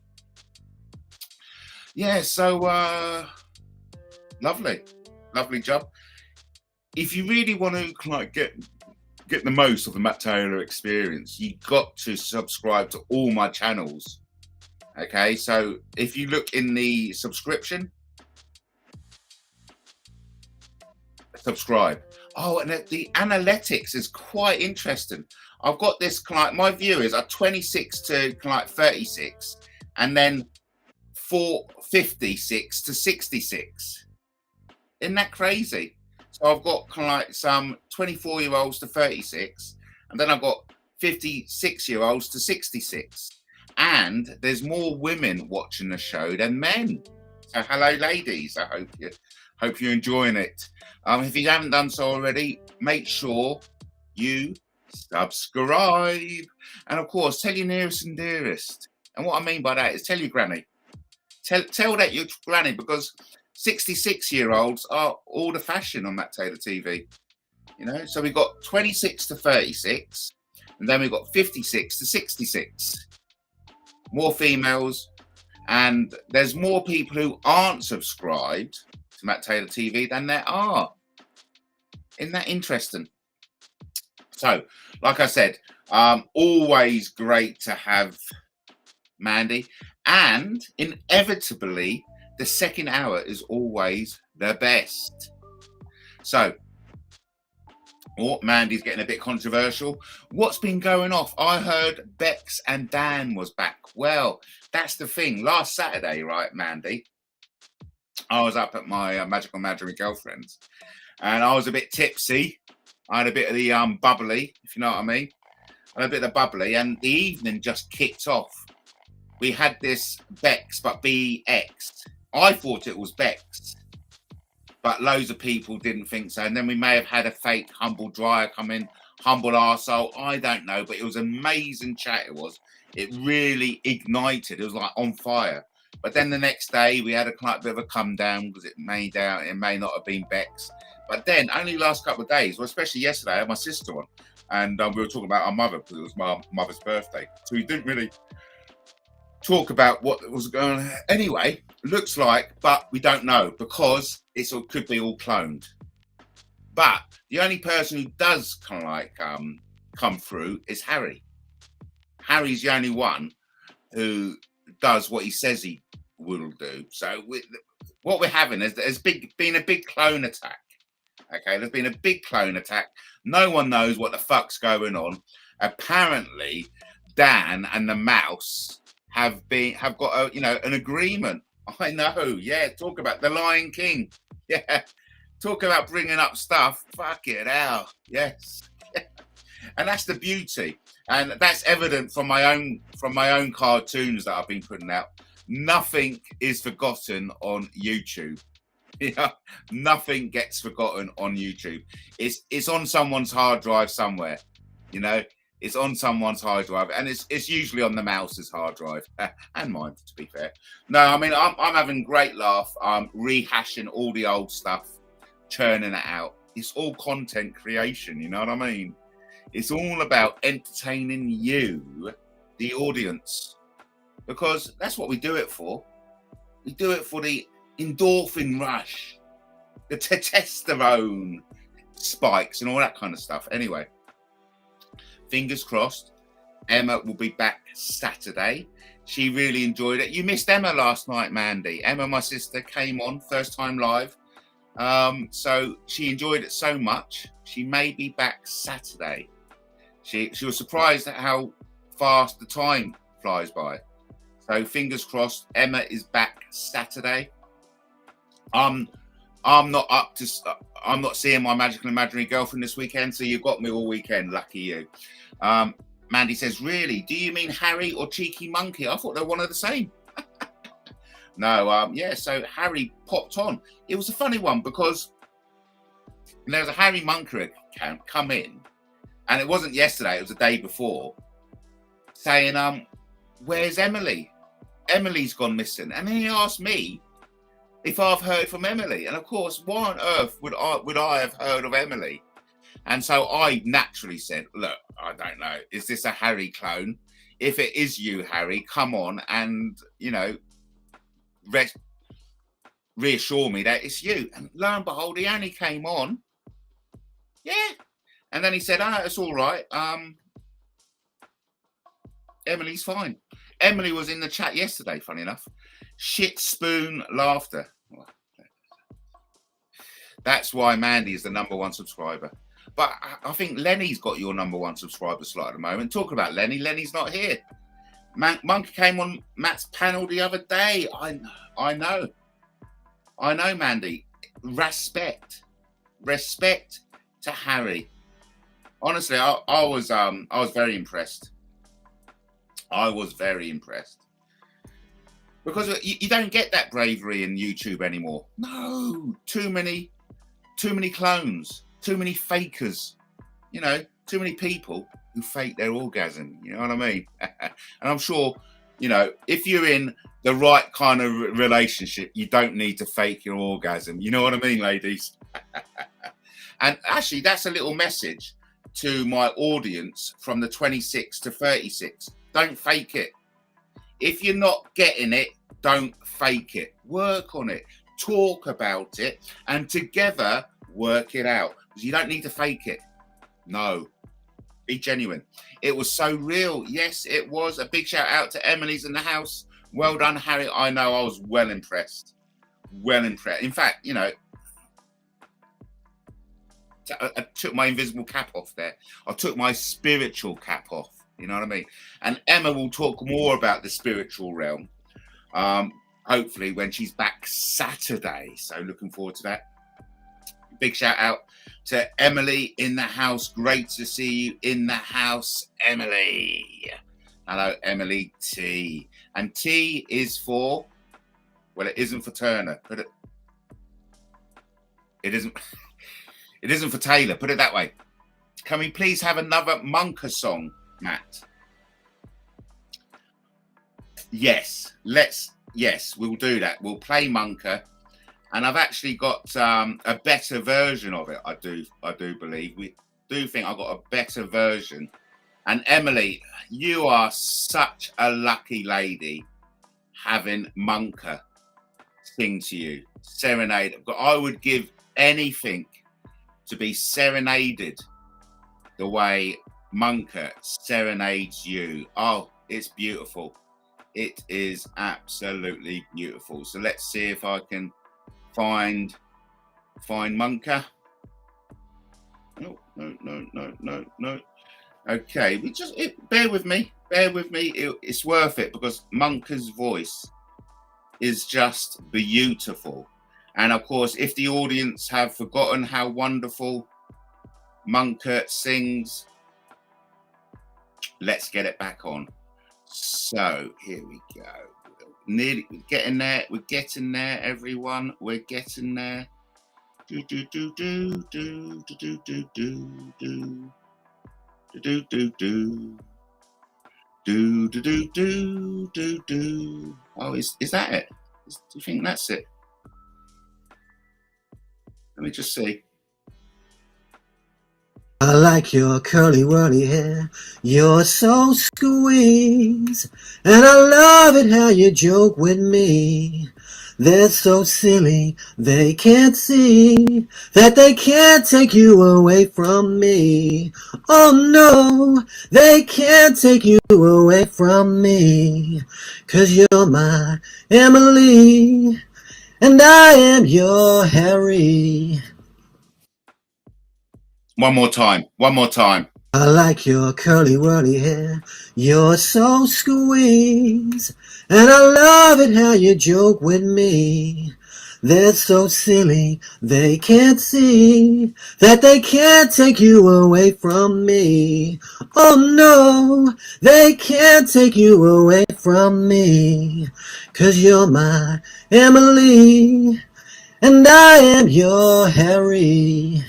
Yeah, so lovely job. If you really want to like get the most of the Matt Taylor experience, you got to subscribe to all my channels. Okay, so if you look in the subscription, subscribe. Oh, and the analytics is quite interesting. I've got this client, my viewers are 26 to like 36, and then 56 to 66. Isn't that crazy? So I've got kind of like some 24-year-olds to 36, and then I've got 56-year-olds to 66. And there's more women watching the show than men. So hello, ladies. I hope you're enjoying it. If you haven't done so already, make sure you subscribe. And of course, tell your nearest and dearest. And what I mean by that is tell your granny. Tell that your granny, because 66-year-olds are all the fashion on Matt Taylor TV. You know, so we've got 26 to 36, and then we've got 56 to 66. More females, and there's more people who aren't subscribed to Matt Taylor TV than there are. Isn't that interesting? So, like I said, always great to have Mandy, and inevitably the second hour is always the best. So, Mandy's getting a bit controversial. What's been going off? I heard Bex and Dan was back. Well, that's the thing. Last Saturday, right, Mandy, I was up at my Magical Madry girlfriend's, and I was a bit tipsy. I had a bit of the bubbly, if you know what I mean. I had a bit of the bubbly, and the evening just kicked off. We had this Bex, but BX. I thought it was Bex, but loads of people didn't think so. And then we may have had a fake humble dryer come in, humble arsehole. I don't know, but it was amazing chat. It was. It really ignited. It was like on fire. But then the next day we had a bit of a come down because it may not have been Bex. But then only last couple of days, well, especially yesterday, I had my sister on, and we were talking about our mother because it was my mother's birthday. So we didn't really talk about what was going on. Anyway, looks like, but we don't know because it could be all cloned. But the only person who does kind of like come through is Harry. Harry's the only one who does what he says he will do. So what we're having is there's been a big clone attack. Okay, there's been a big clone attack. No one knows what the fuck's going on. Apparently, Dan and the mouse have got an agreement. I know. Yeah, talk about the Lion King. Yeah, talk about bringing up stuff. Fuck it out. Yes, and that's the beauty, and that's evident from my own cartoons that I've been putting out. Nothing is forgotten on YouTube. Yeah, nothing gets forgotten on YouTube. It's on someone's hard drive somewhere. You know, it's on someone's hard drive, and it's usually on the mouse's hard drive and mine, to be fair. No, I mean I'm having a great laugh. I'm rehashing all the old stuff, churning it out. It's all content creation. You know what I mean? It's all about entertaining you, the audience, because that's what we do it for. We do it for the endorphin rush, the testosterone spikes and all that kind of stuff. Anyway, fingers crossed, Emma will be back Saturday. She really enjoyed it. You missed Emma last night, Mandy. Emma, my sister, came on first time live. So she enjoyed it so much. She may be back Saturday. She was surprised at how fast the time flies by. So fingers crossed, Emma is back Saturday. I'm not seeing my magical imaginary girlfriend this weekend, so you got me all weekend. Lucky you. Mandy says, really? Do you mean Harry or Cheeky Monkey? I thought they're one of the same. No, yeah, so Harry popped on. It was a funny one because there was a Harry Monkey account come in, and it wasn't yesterday, it was the day before, saying, where's Emily? Emily's gone missing. And then he asked me if I've heard from Emily. And of course, why on earth would I have heard of Emily? And so I naturally said, look, I don't know. Is this a Harry clone? If it is you, Harry, come on and, reassure me that it's you. And lo and behold, he only came on. Yeah. And then he said, it's all right. Emily's fine. Emily was in the chat yesterday, funny enough. Shit spoon laughter. That's why Mandy is the #1 subscriber. But I think Lenny's got your #1 subscriber slot at the moment. Talk about Lenny. Lenny's not here. Monkey came on Matt's panel the other day. I know, Mandy. Respect to Harry. Honestly, I was very impressed. I was very impressed because you don't get that bravery in YouTube anymore. No, too many clones, too many fakers. Too many people who fake their orgasm. You know what I mean? And I'm sure, if you're in the right kind of relationship, you don't need to fake your orgasm. You know what I mean, ladies? And actually, that's a little message to my audience from the 26 to 36. Don't fake it. If you're not getting it, don't fake it. Work on it. Talk about it. And together, work it out. Because you don't need to fake it. No. Be genuine. It was so real. Yes, it was. A big shout out to Emily's in the house. Well done, Harry. I know I was well impressed. well impressed. In fact, you know, I took my invisible cap off there. I took my spiritual cap off. You know what I mean? And Emma will talk more about the spiritual realm, hopefully when she's back Saturday. So looking forward to that. Big shout out to Emily in the house. Great to see you in the house, Emily. Hello, Emily T. And T is for, well, it isn't for Turner. It isn't for Taylor. Put it that way. Can we please have another Monka song, Matt? Yes, we'll do that. We'll play Monka. And I've actually got a better version of it. I do believe. We do think I've got a better version. And Emily, you are such a lucky lady having Monka sing to you, serenade. I would give anything to be serenaded the way Monka serenades you. Oh, it's beautiful. It is absolutely beautiful. So let's see if I can find Monka. No. Okay, bear with me. It's worth it because Monka's voice is just beautiful. And of course, if the audience have forgotten how wonderful Monka sings, let's get it back on. So here we go. Nearly getting there. We're getting there, everyone. We're getting there. Do. Oh, is that it? Do you think that's it? Let me just see. I like your curly whirly hair, you're so squeeze, and I love it how you joke with me. They're so silly, they can't see that they can't take you away from me. Oh no, they can't take you away from me, 'cause you're my Emily, and I am your Harry. One more time. I like your curly whirly hair, you're so squeeze, and I love it how you joke with me. They're so silly, they can't see that they can't take you away from me. Oh no, they can't take you away from me, 'cause you're my Emily, and I am your Harry.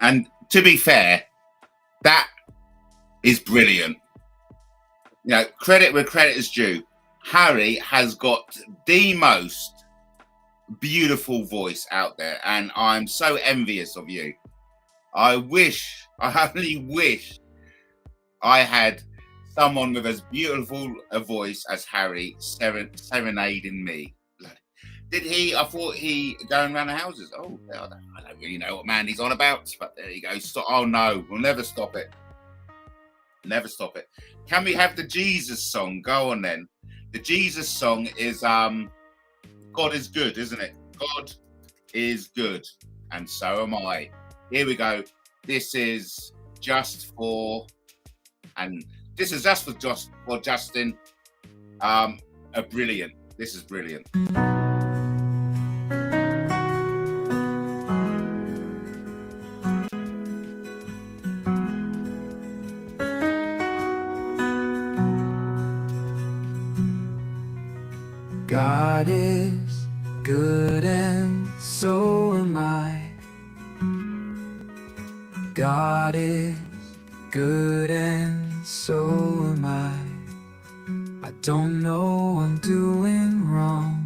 And to be fair, that is brilliant. You know, credit where credit is due. Harry has got the most beautiful voice out there, and I'm so envious of you. I only wish I had someone with as beautiful a voice as Harry serenading me. Did he? I thought he going around the houses. Oh, I don't really know what man he's on about, but there you go. Oh no, we'll never stop it. Never stop it. Can we have the Jesus song? Go on then. The Jesus song is God is good, isn't it? God is good, and so am I. Here we go. This is just for Justin. Brilliant. This is brilliant. God is good and so am I. God is good and so am I. I don't know I'm doing wrong,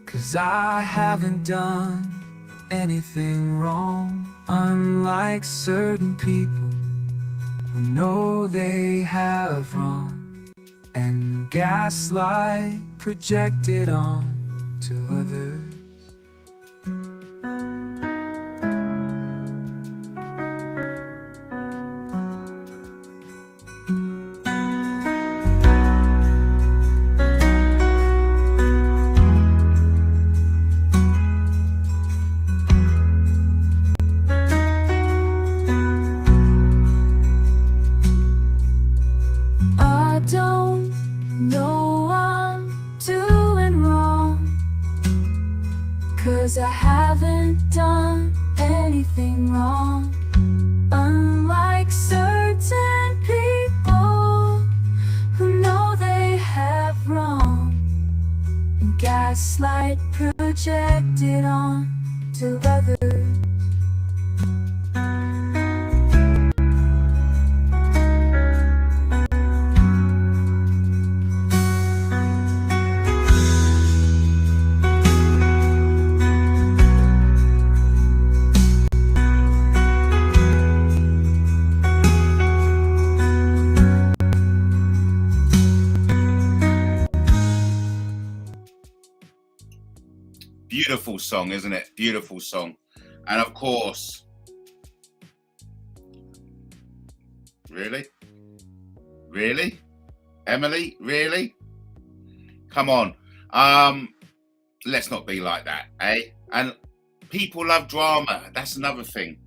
'cause I haven't done anything wrong. Unlike certain people who know they have wrong and gaslight projected on to others. 'cause I haven't done anything wrong. Unlike certain people who know they have wrong and gaslight projected on to others. Beautiful song, isn't it? Beautiful song. And of course, really? Emily, really? Come on. Let's not be like that, eh? And people love drama. That's another thing.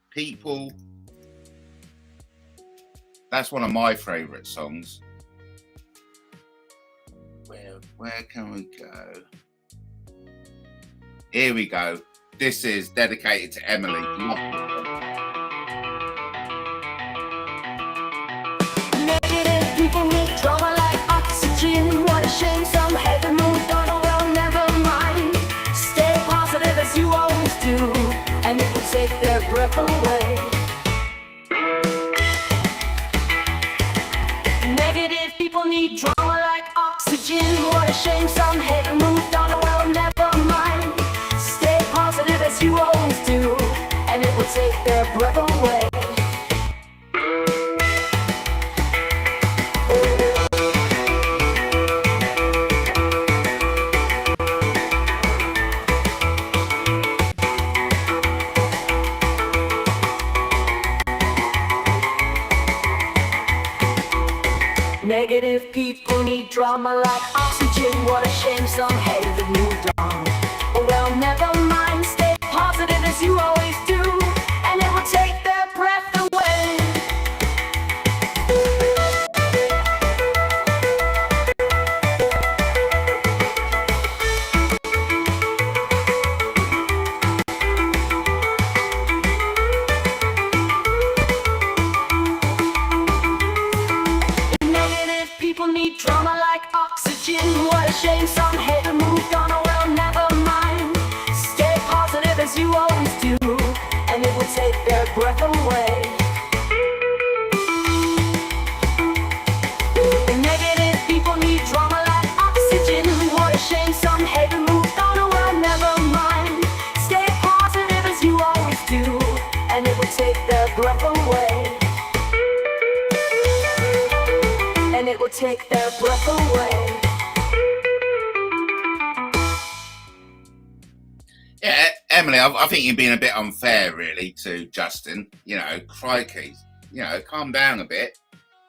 People, that's one of my favorite songs. Where can we go? Here we go. This is dedicated to Emily. Negative people need drama like oxygen. What a shame some haven't moved on. Oh well, never mind. Stay positive as you always do, and it will take their breath away. Negative people need drama like oxygen. What a shame some haven't moved on. Oh well, never mind. Stay positive as you always do, and it will take their breath away. Negative people need drama like oxygen. What a shame some haven't moved on. Oh well, never mind. Stay positive as you always do, and it will take their breath away. Negative people need drama like oxygen. What a shame some haven't moved on. Oh well, never mind. Stay positive as you always do, and it will take their breath away. Negative people need drama like oxygen. What a shame some haven't moved on. Oh well, never mind. Stay positive as you always do, and it will take their breath away. And it will take their breath away. Yeah, Emily, I think you're being a bit unfair, really, to Justin. You know, crikey. You know, calm down a bit.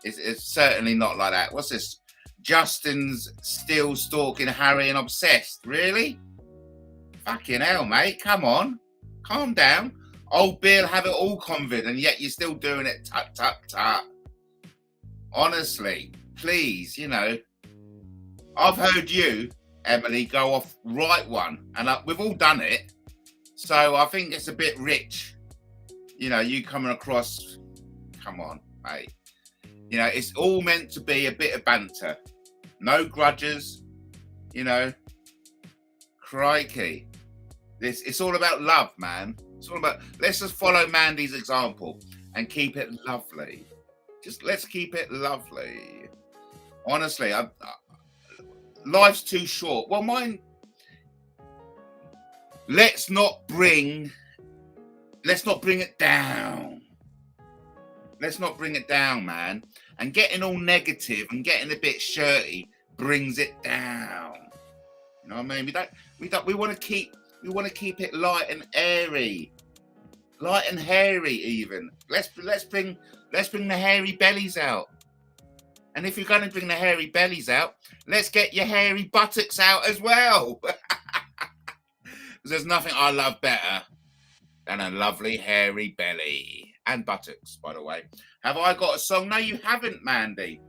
It's certainly not like that. What's this? Justin's still stalking Harry and obsessed. Really? Fucking hell, mate. Come on. Calm down. Old Bill have it all convid, and yet you're still doing it tut, tut, tut. Honestly, please, you know. I've heard you, Emily, go off right one, and we've all done it. So I think it's a bit rich. You know, you coming across, come on, mate. You know, it's all meant to be a bit of banter. No grudges, you know. Crikey. It's all about love, man. It's all about, let's just follow Mandy's example and keep it lovely. Just let's keep it lovely. Honestly, life's too short. Well, mine, let's not bring it down. Let's not bring it down, man. And getting all negative and getting a bit shirty brings it down. You know what I mean? We want to keep it light and airy. Light and hairy even. Let's bring the hairy bellies out. And if you're going to bring the hairy bellies out, let's get your hairy buttocks out as well. There's nothing I love better than a lovely hairy belly. And buttocks, by the way. Have I got a song? No, you haven't, Mandy.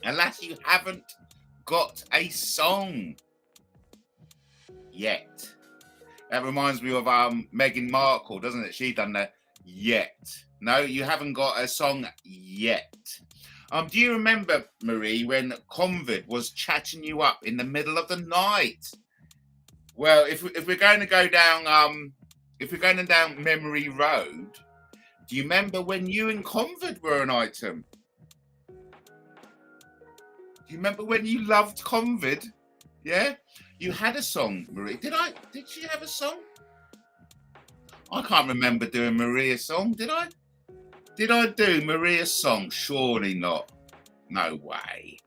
Alas, you haven't got a song yet. That reminds me of Meghan Markle, doesn't it? She done that yet. No, you haven't got a song yet. Do you remember, Marie, when Convid was chatting you up in the middle of the night? Well, if we're going to go down down memory road, do you remember when you and Convid were an item? Do you remember when you loved Convid? Yeah, you had a song, Marie. Did she have a song? I can't remember doing Maria's song. Did I? Did I do Maria's song? Surely not. No way.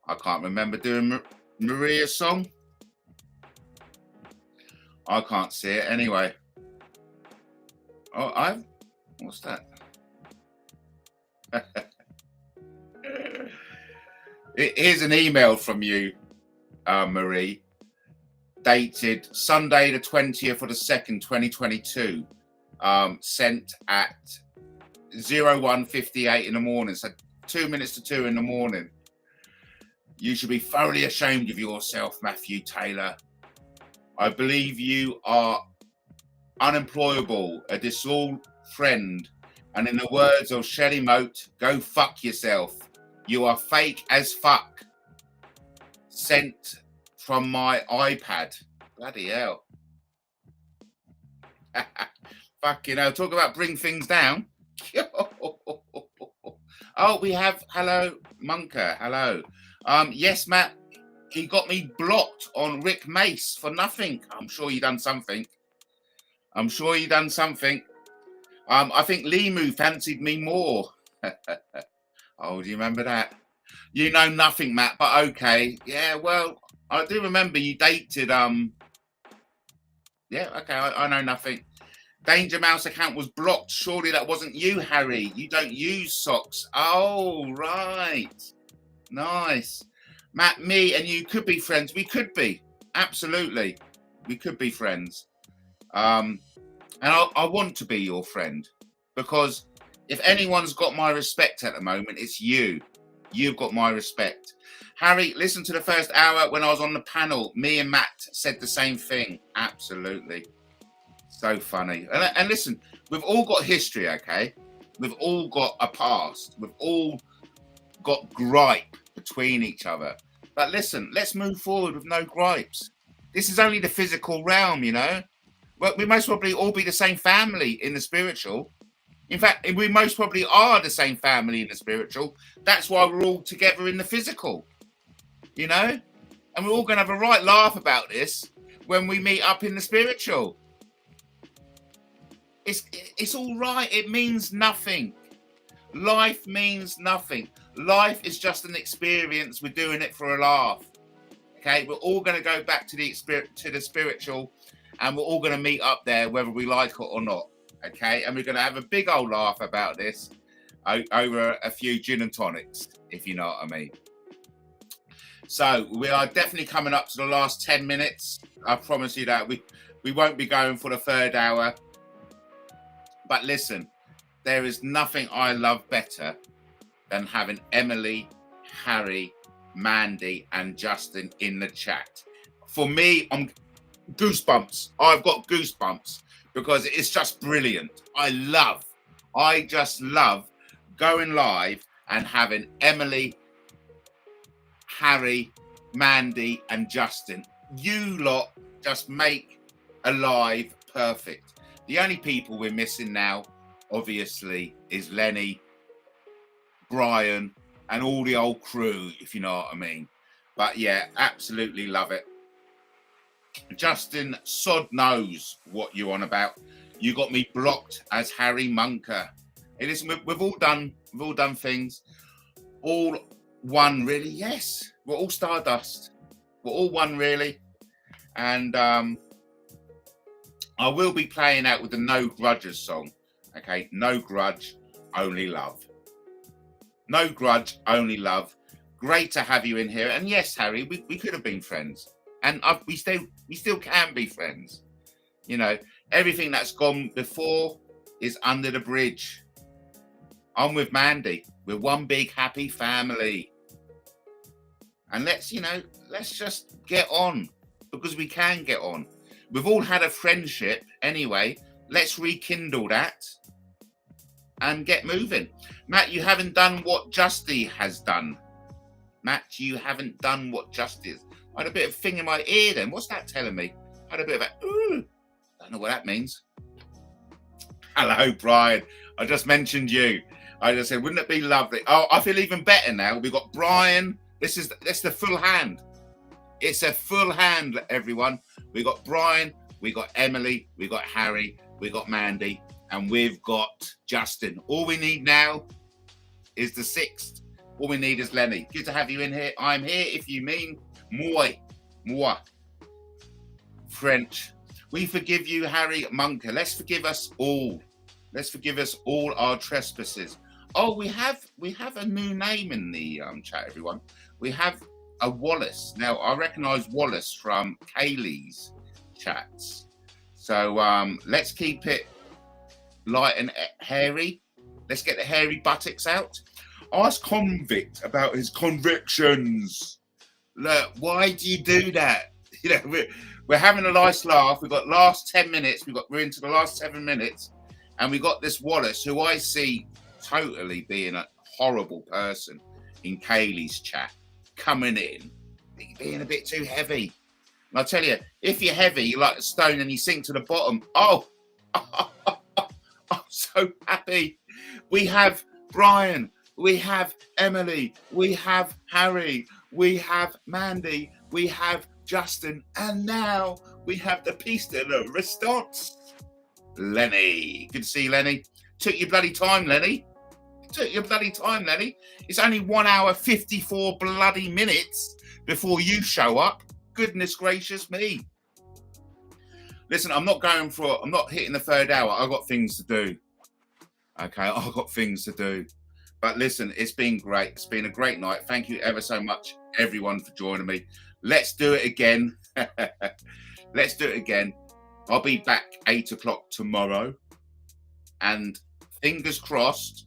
I can't remember doing Maria's song. I can't see it anyway. Oh, what's that? Here's an email from you, Marie, dated Sunday the 20th of the 2nd, 2022, sent at 01:58 in the morning, so 2 minutes to 2 in the morning. You should be thoroughly ashamed of yourself, Matthew Taylor. I believe you are unemployable, a disloyal friend, and in the words of Shelly Moat, go fuck yourself. You are fake as fuck. Sent from my iPad. Bloody hell. Fucking hell. Talk about bring things down. Oh, we have, hello, Munker, hello. Yes, Matt, he got me blocked on Rick Mace for nothing. I'm sure you done something. I think Limu fancied me more. Oh, do you remember that? You know nothing, Matt, but okay. Yeah, well, I do remember you dated, yeah, okay, I know nothing. Danger Mouse account was blocked. Surely that wasn't you, Harry. You don't use socks. Oh, right. Nice. Matt, me and you could be friends. We could be. Absolutely. We could be friends. And I want to be your friend, because if anyone's got my respect at the moment, it's you. You've got my respect. Harry, listen to the first hour when I was on the panel. Me and Matt said the same thing. Absolutely. So funny. And listen, we've all got history, okay? We've all got a past. We've all got gripe between each other. But listen, let's move forward with no gripes. This is only the physical realm, you know? Well, we most probably all be the same family in the spiritual. In fact, we most probably are the same family in the spiritual. That's why we're all together in the physical, you know? And we're all going to have a right laugh about this when we meet up in the spiritual. It's all right. It means nothing. Life means nothing. Life is just an experience. We're doing it for a laugh. Okay, we're all going to go back to the spiritual, and we're all going to meet up there, whether we like it or not. Okay, and we're going to have a big old laugh about this over a few gin and tonics, if you know what I mean. So we are definitely coming up to the last 10 minutes. I promise you that we won't be going for the third hour. But listen, there is nothing I love better than having Emily, Harry, Mandy, and Justin in the chat. For me, I'm goosebumps. I've got goosebumps because it's just brilliant. I just love going live and having Emily, Harry, Mandy, and Justin. You lot just make a live perfect. The only people we're missing now, obviously, is Lenny, Brian, and all the old crew, if you know what I mean. But yeah, absolutely love it. Justin, sod knows what you're on about. You got me blocked as Harry Munker. Hey, listen, we've all done things. All one, really. Yes, we're all stardust. We're all one, really. And I will be playing out with the No Grudges song. Okay, no grudge, only love. No grudge, only love. Great to have you in here. And yes, Harry, we could have been friends, and we still can be friends. You know, everything that's gone before is under the bridge. I'm with Mandy. We're one big happy family. And let's just get on, because we can get on. We've all had a friendship anyway. Let's rekindle that and get moving. Matt, you haven't done what Justy has done. Matt, you haven't done what Justy is. I had a bit of thing in my ear then. What's that telling me? I had a bit of a, ooh. Don't know what that means. Hello, Brian. I just mentioned you. I just said, wouldn't it be lovely? Oh, I feel even better now. We've got Brian. This is the full hand. It's a full hand, everyone. We got Brian, we got Emily, we got Harry, we got Mandy, and we've got Justin. All we need now is the sixth. All we need is Lenny. Good to have you in here. I'm here if you mean moi. French. We forgive you, Harry Munker. Let's forgive us all. Let's forgive us all our trespasses. Oh, we have a new name in the chat, everyone. We have a Wallace. Now, I recognise Wallace from Kaylee's chats. So let's keep it light and hairy. Let's get the hairy buttocks out. Ask Convict about his convictions. Look, why do you do that? You know, we're having a nice laugh. We've got last 10 minutes. We're into the last 7 minutes. And we got this Wallace, who I see totally being a horrible person in Kaylee's chat, coming in, being a bit too heavy. And I tell you, if you're heavy, you're like a stone and you sink to the bottom. Oh, I'm so happy. We have Brian, we have Emily, we have Harry, we have Mandy, we have Justin, and now we have the piece de la resistance. Lenny. Good to see you, Lenny. Took your bloody time, Lenny. Took your bloody time, Lenny. It's only 1 hour 54 bloody minutes before you show up. Goodness gracious me. Listen, I'm not hitting the third hour. I've got things to do. Okay, I've got things to do. But listen, it's been great. It's been a great night. Thank you ever so much, everyone, for joining me. Let's do it again. Let's do it again. I'll be back 8 o'clock tomorrow. And fingers crossed,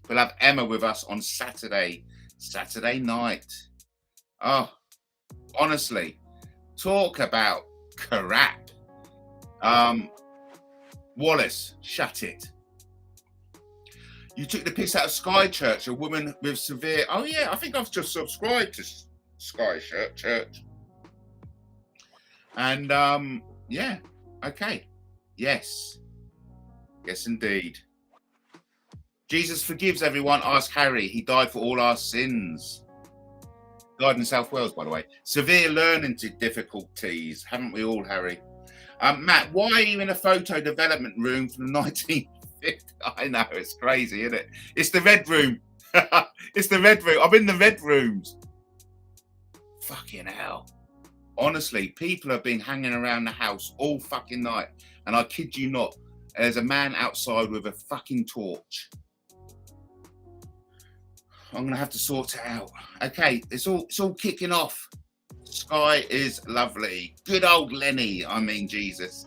we'll have Emma with us on Saturday night. Oh, honestly, talk about crap. Wallace, shut it. You took the piss out of Sky Church, a woman with severe... Oh, yeah, I think I've just subscribed to Sky Church. And, yeah, okay. Yes, indeed. Jesus forgives everyone. Ask Harry. He died for all our sins. Died in South Wales, by the way. Severe learning difficulties. Haven't we all, Harry? Matt, why are you in a photo development room from the 1950s? I know, it's crazy, isn't it? It's the red room. It's the red room. I'm in the red rooms. Fucking hell. Honestly, people have been hanging around the house all fucking night. And I kid you not, there's a man outside with a fucking torch. I'm going to have to sort it out. Okay, it's all kicking off. Sky is lovely. Good old Lenny, I mean Jesus.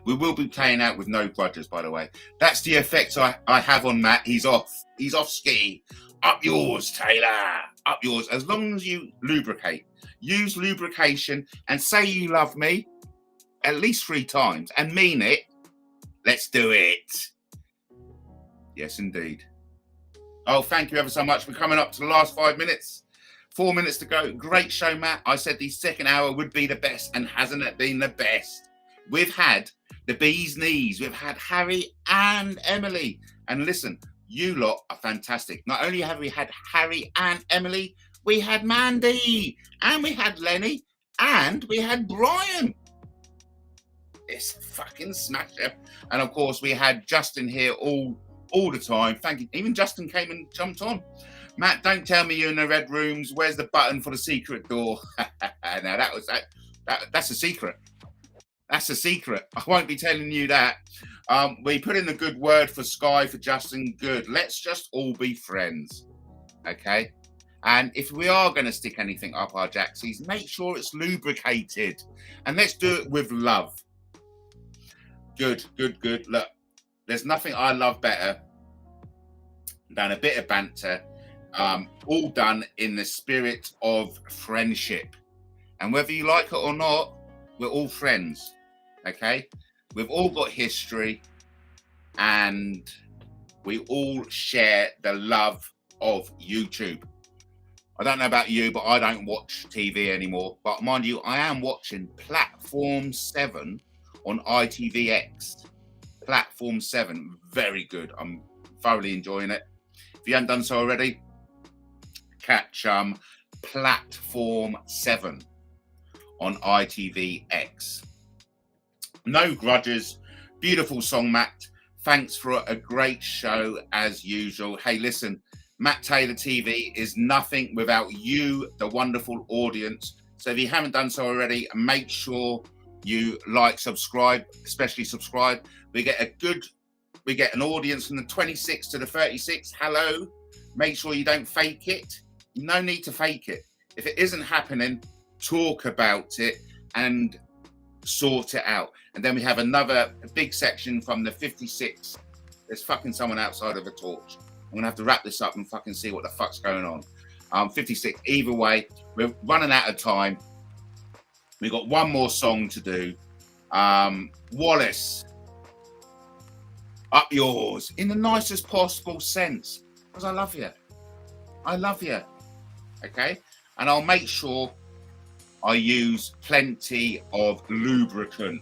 We will be playing out with no grudges, by the way. That's the effect I have on Matt. He's off. He's off ski. Up yours, Taylor. Up yours. As long as you lubricate. Use lubrication and say you love me at least 3 times and mean it. Let's do it. Yes, indeed. Oh, thank you ever so much. We're coming up to the last 5 minutes. 4 minutes to go. Great show, Matt. I said the second hour would be the best, and hasn't it been the best? We've had the bee's knees. We've had Harry and Emily. And listen, you lot are fantastic. Not only have we had Harry and Emily, we had Mandy, and we had Lenny, and we had Brian. It's a fucking smasher. And of course, we had Justin here all the time. Thank you. Even Justin came and jumped on. Matt, don't tell me you're in the red rooms. Where's the button for the secret door? Now that's a secret. That's a secret. I won't be telling you that. We put in a good word for Sky, for Justin. Good. Let's just all be friends. Okay? And if we are going to stick anything up our jacksies, make sure it's lubricated. And let's do it with love. Good. Look, there's nothing I love better than a bit of banter all done in the spirit of friendship. And whether you like it or not, we're all friends, okay? We've all got history, and we all share the love of YouTube. I don't know about you, but I don't watch TV anymore. But mind you, I am watching Platform 7 on ITVX. Platform 7, very good. I'm thoroughly enjoying it. If you haven't done so already, catch Platform 7 on ITVX. No grudges. Beautiful song, Matt. Thanks for a great show as usual. Hey, listen, Matt Taylor TV is nothing without you, the wonderful audience. So if you haven't done so already, make sure you like, subscribe, especially subscribe. We get an audience from the 26 to the 36. Hello. Make sure you don't fake it. No need to fake it. If it isn't happening, talk about it and sort it out. And then we have another big section from the 56. There's fucking someone outside of a torch. I'm gonna have to wrap this up and fucking see what the fuck's going on. 56. Either way, we're running out of time. We've got one more song to do. Wallace, up yours in the nicest possible sense, because I love you. I love you. Okay, and I'll make sure I use plenty of lubricant,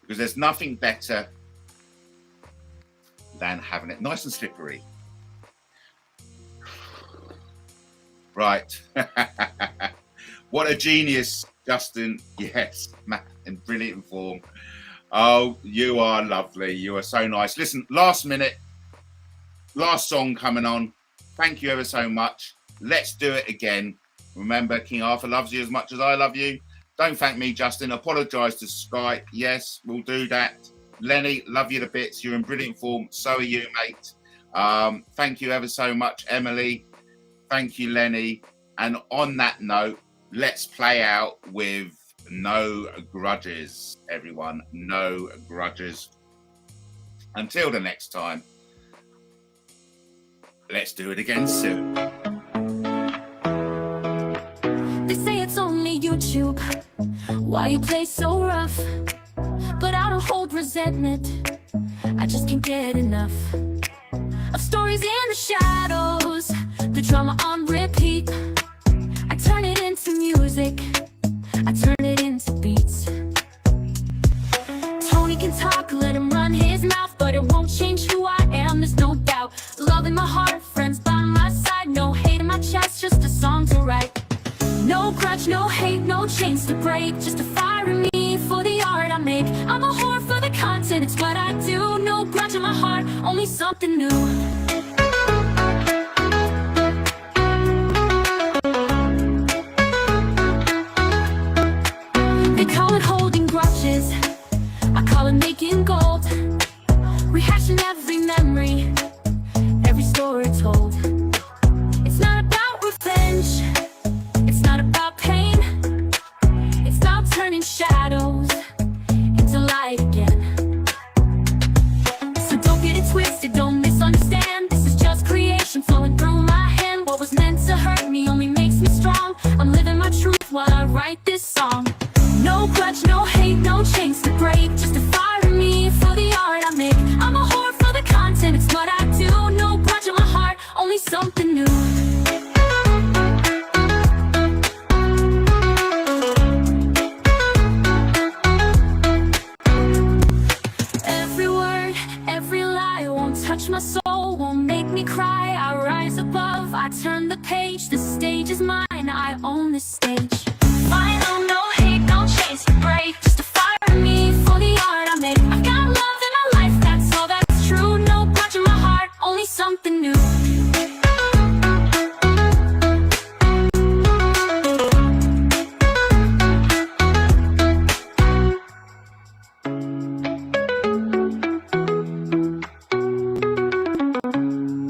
because there's nothing better than having it nice and slippery. Right. What a genius, Justin. Yes, Matt, in brilliant form. Oh, you are lovely. You are so nice. Listen, last minute, last song coming on. Thank you ever so much. Let's do it again. Remember, King Arthur loves you as much as I love you. Don't thank me, Justin. Apologise to Skype. Yes, we'll do that. Lenny, love you to bits. You're in brilliant form. So are you, mate. Thank you ever so much, Emily. Thank you, Lenny. And on that note, let's play out with No Grudges, everyone. No grudges. Until the next time, let's do it again soon. They say it's only YouTube. Why you play so rough? But I don't hold resentment. I just can't get enough of stories in the shadows, the drama on repeat. I turn it into music, I turn it into beats. Tony can talk, let him run his mouth, but it won't change who I am, there's no doubt. Love in my heart, friends by my side, no hate in my chest, just a song to write. No grudge, no hate, no chains to break, just a fire in me for the art I make. I'm a whore for the content, it's what I do. No grudge in my heart, only something new. They call it holding grudges, I call it making gold. Rehashing every memory, every story told. It's not about revenge, it's not about pain, it's about turning shadows into light again. So don't get it twisted, don't misunderstand. This is just creation flowing through my hand. What was meant to hurt me only makes me strong. I'm living my truth while I write this song. No grudge, no hate, no chains to break, just a fire in me for the art I make. I'm a whore for the content, it's what I do. No grudge in my heart, only something new. Every word, every lie won't touch my soul, won't make me cry. I rise above, I turn the page. The stage is mine, I own the stage.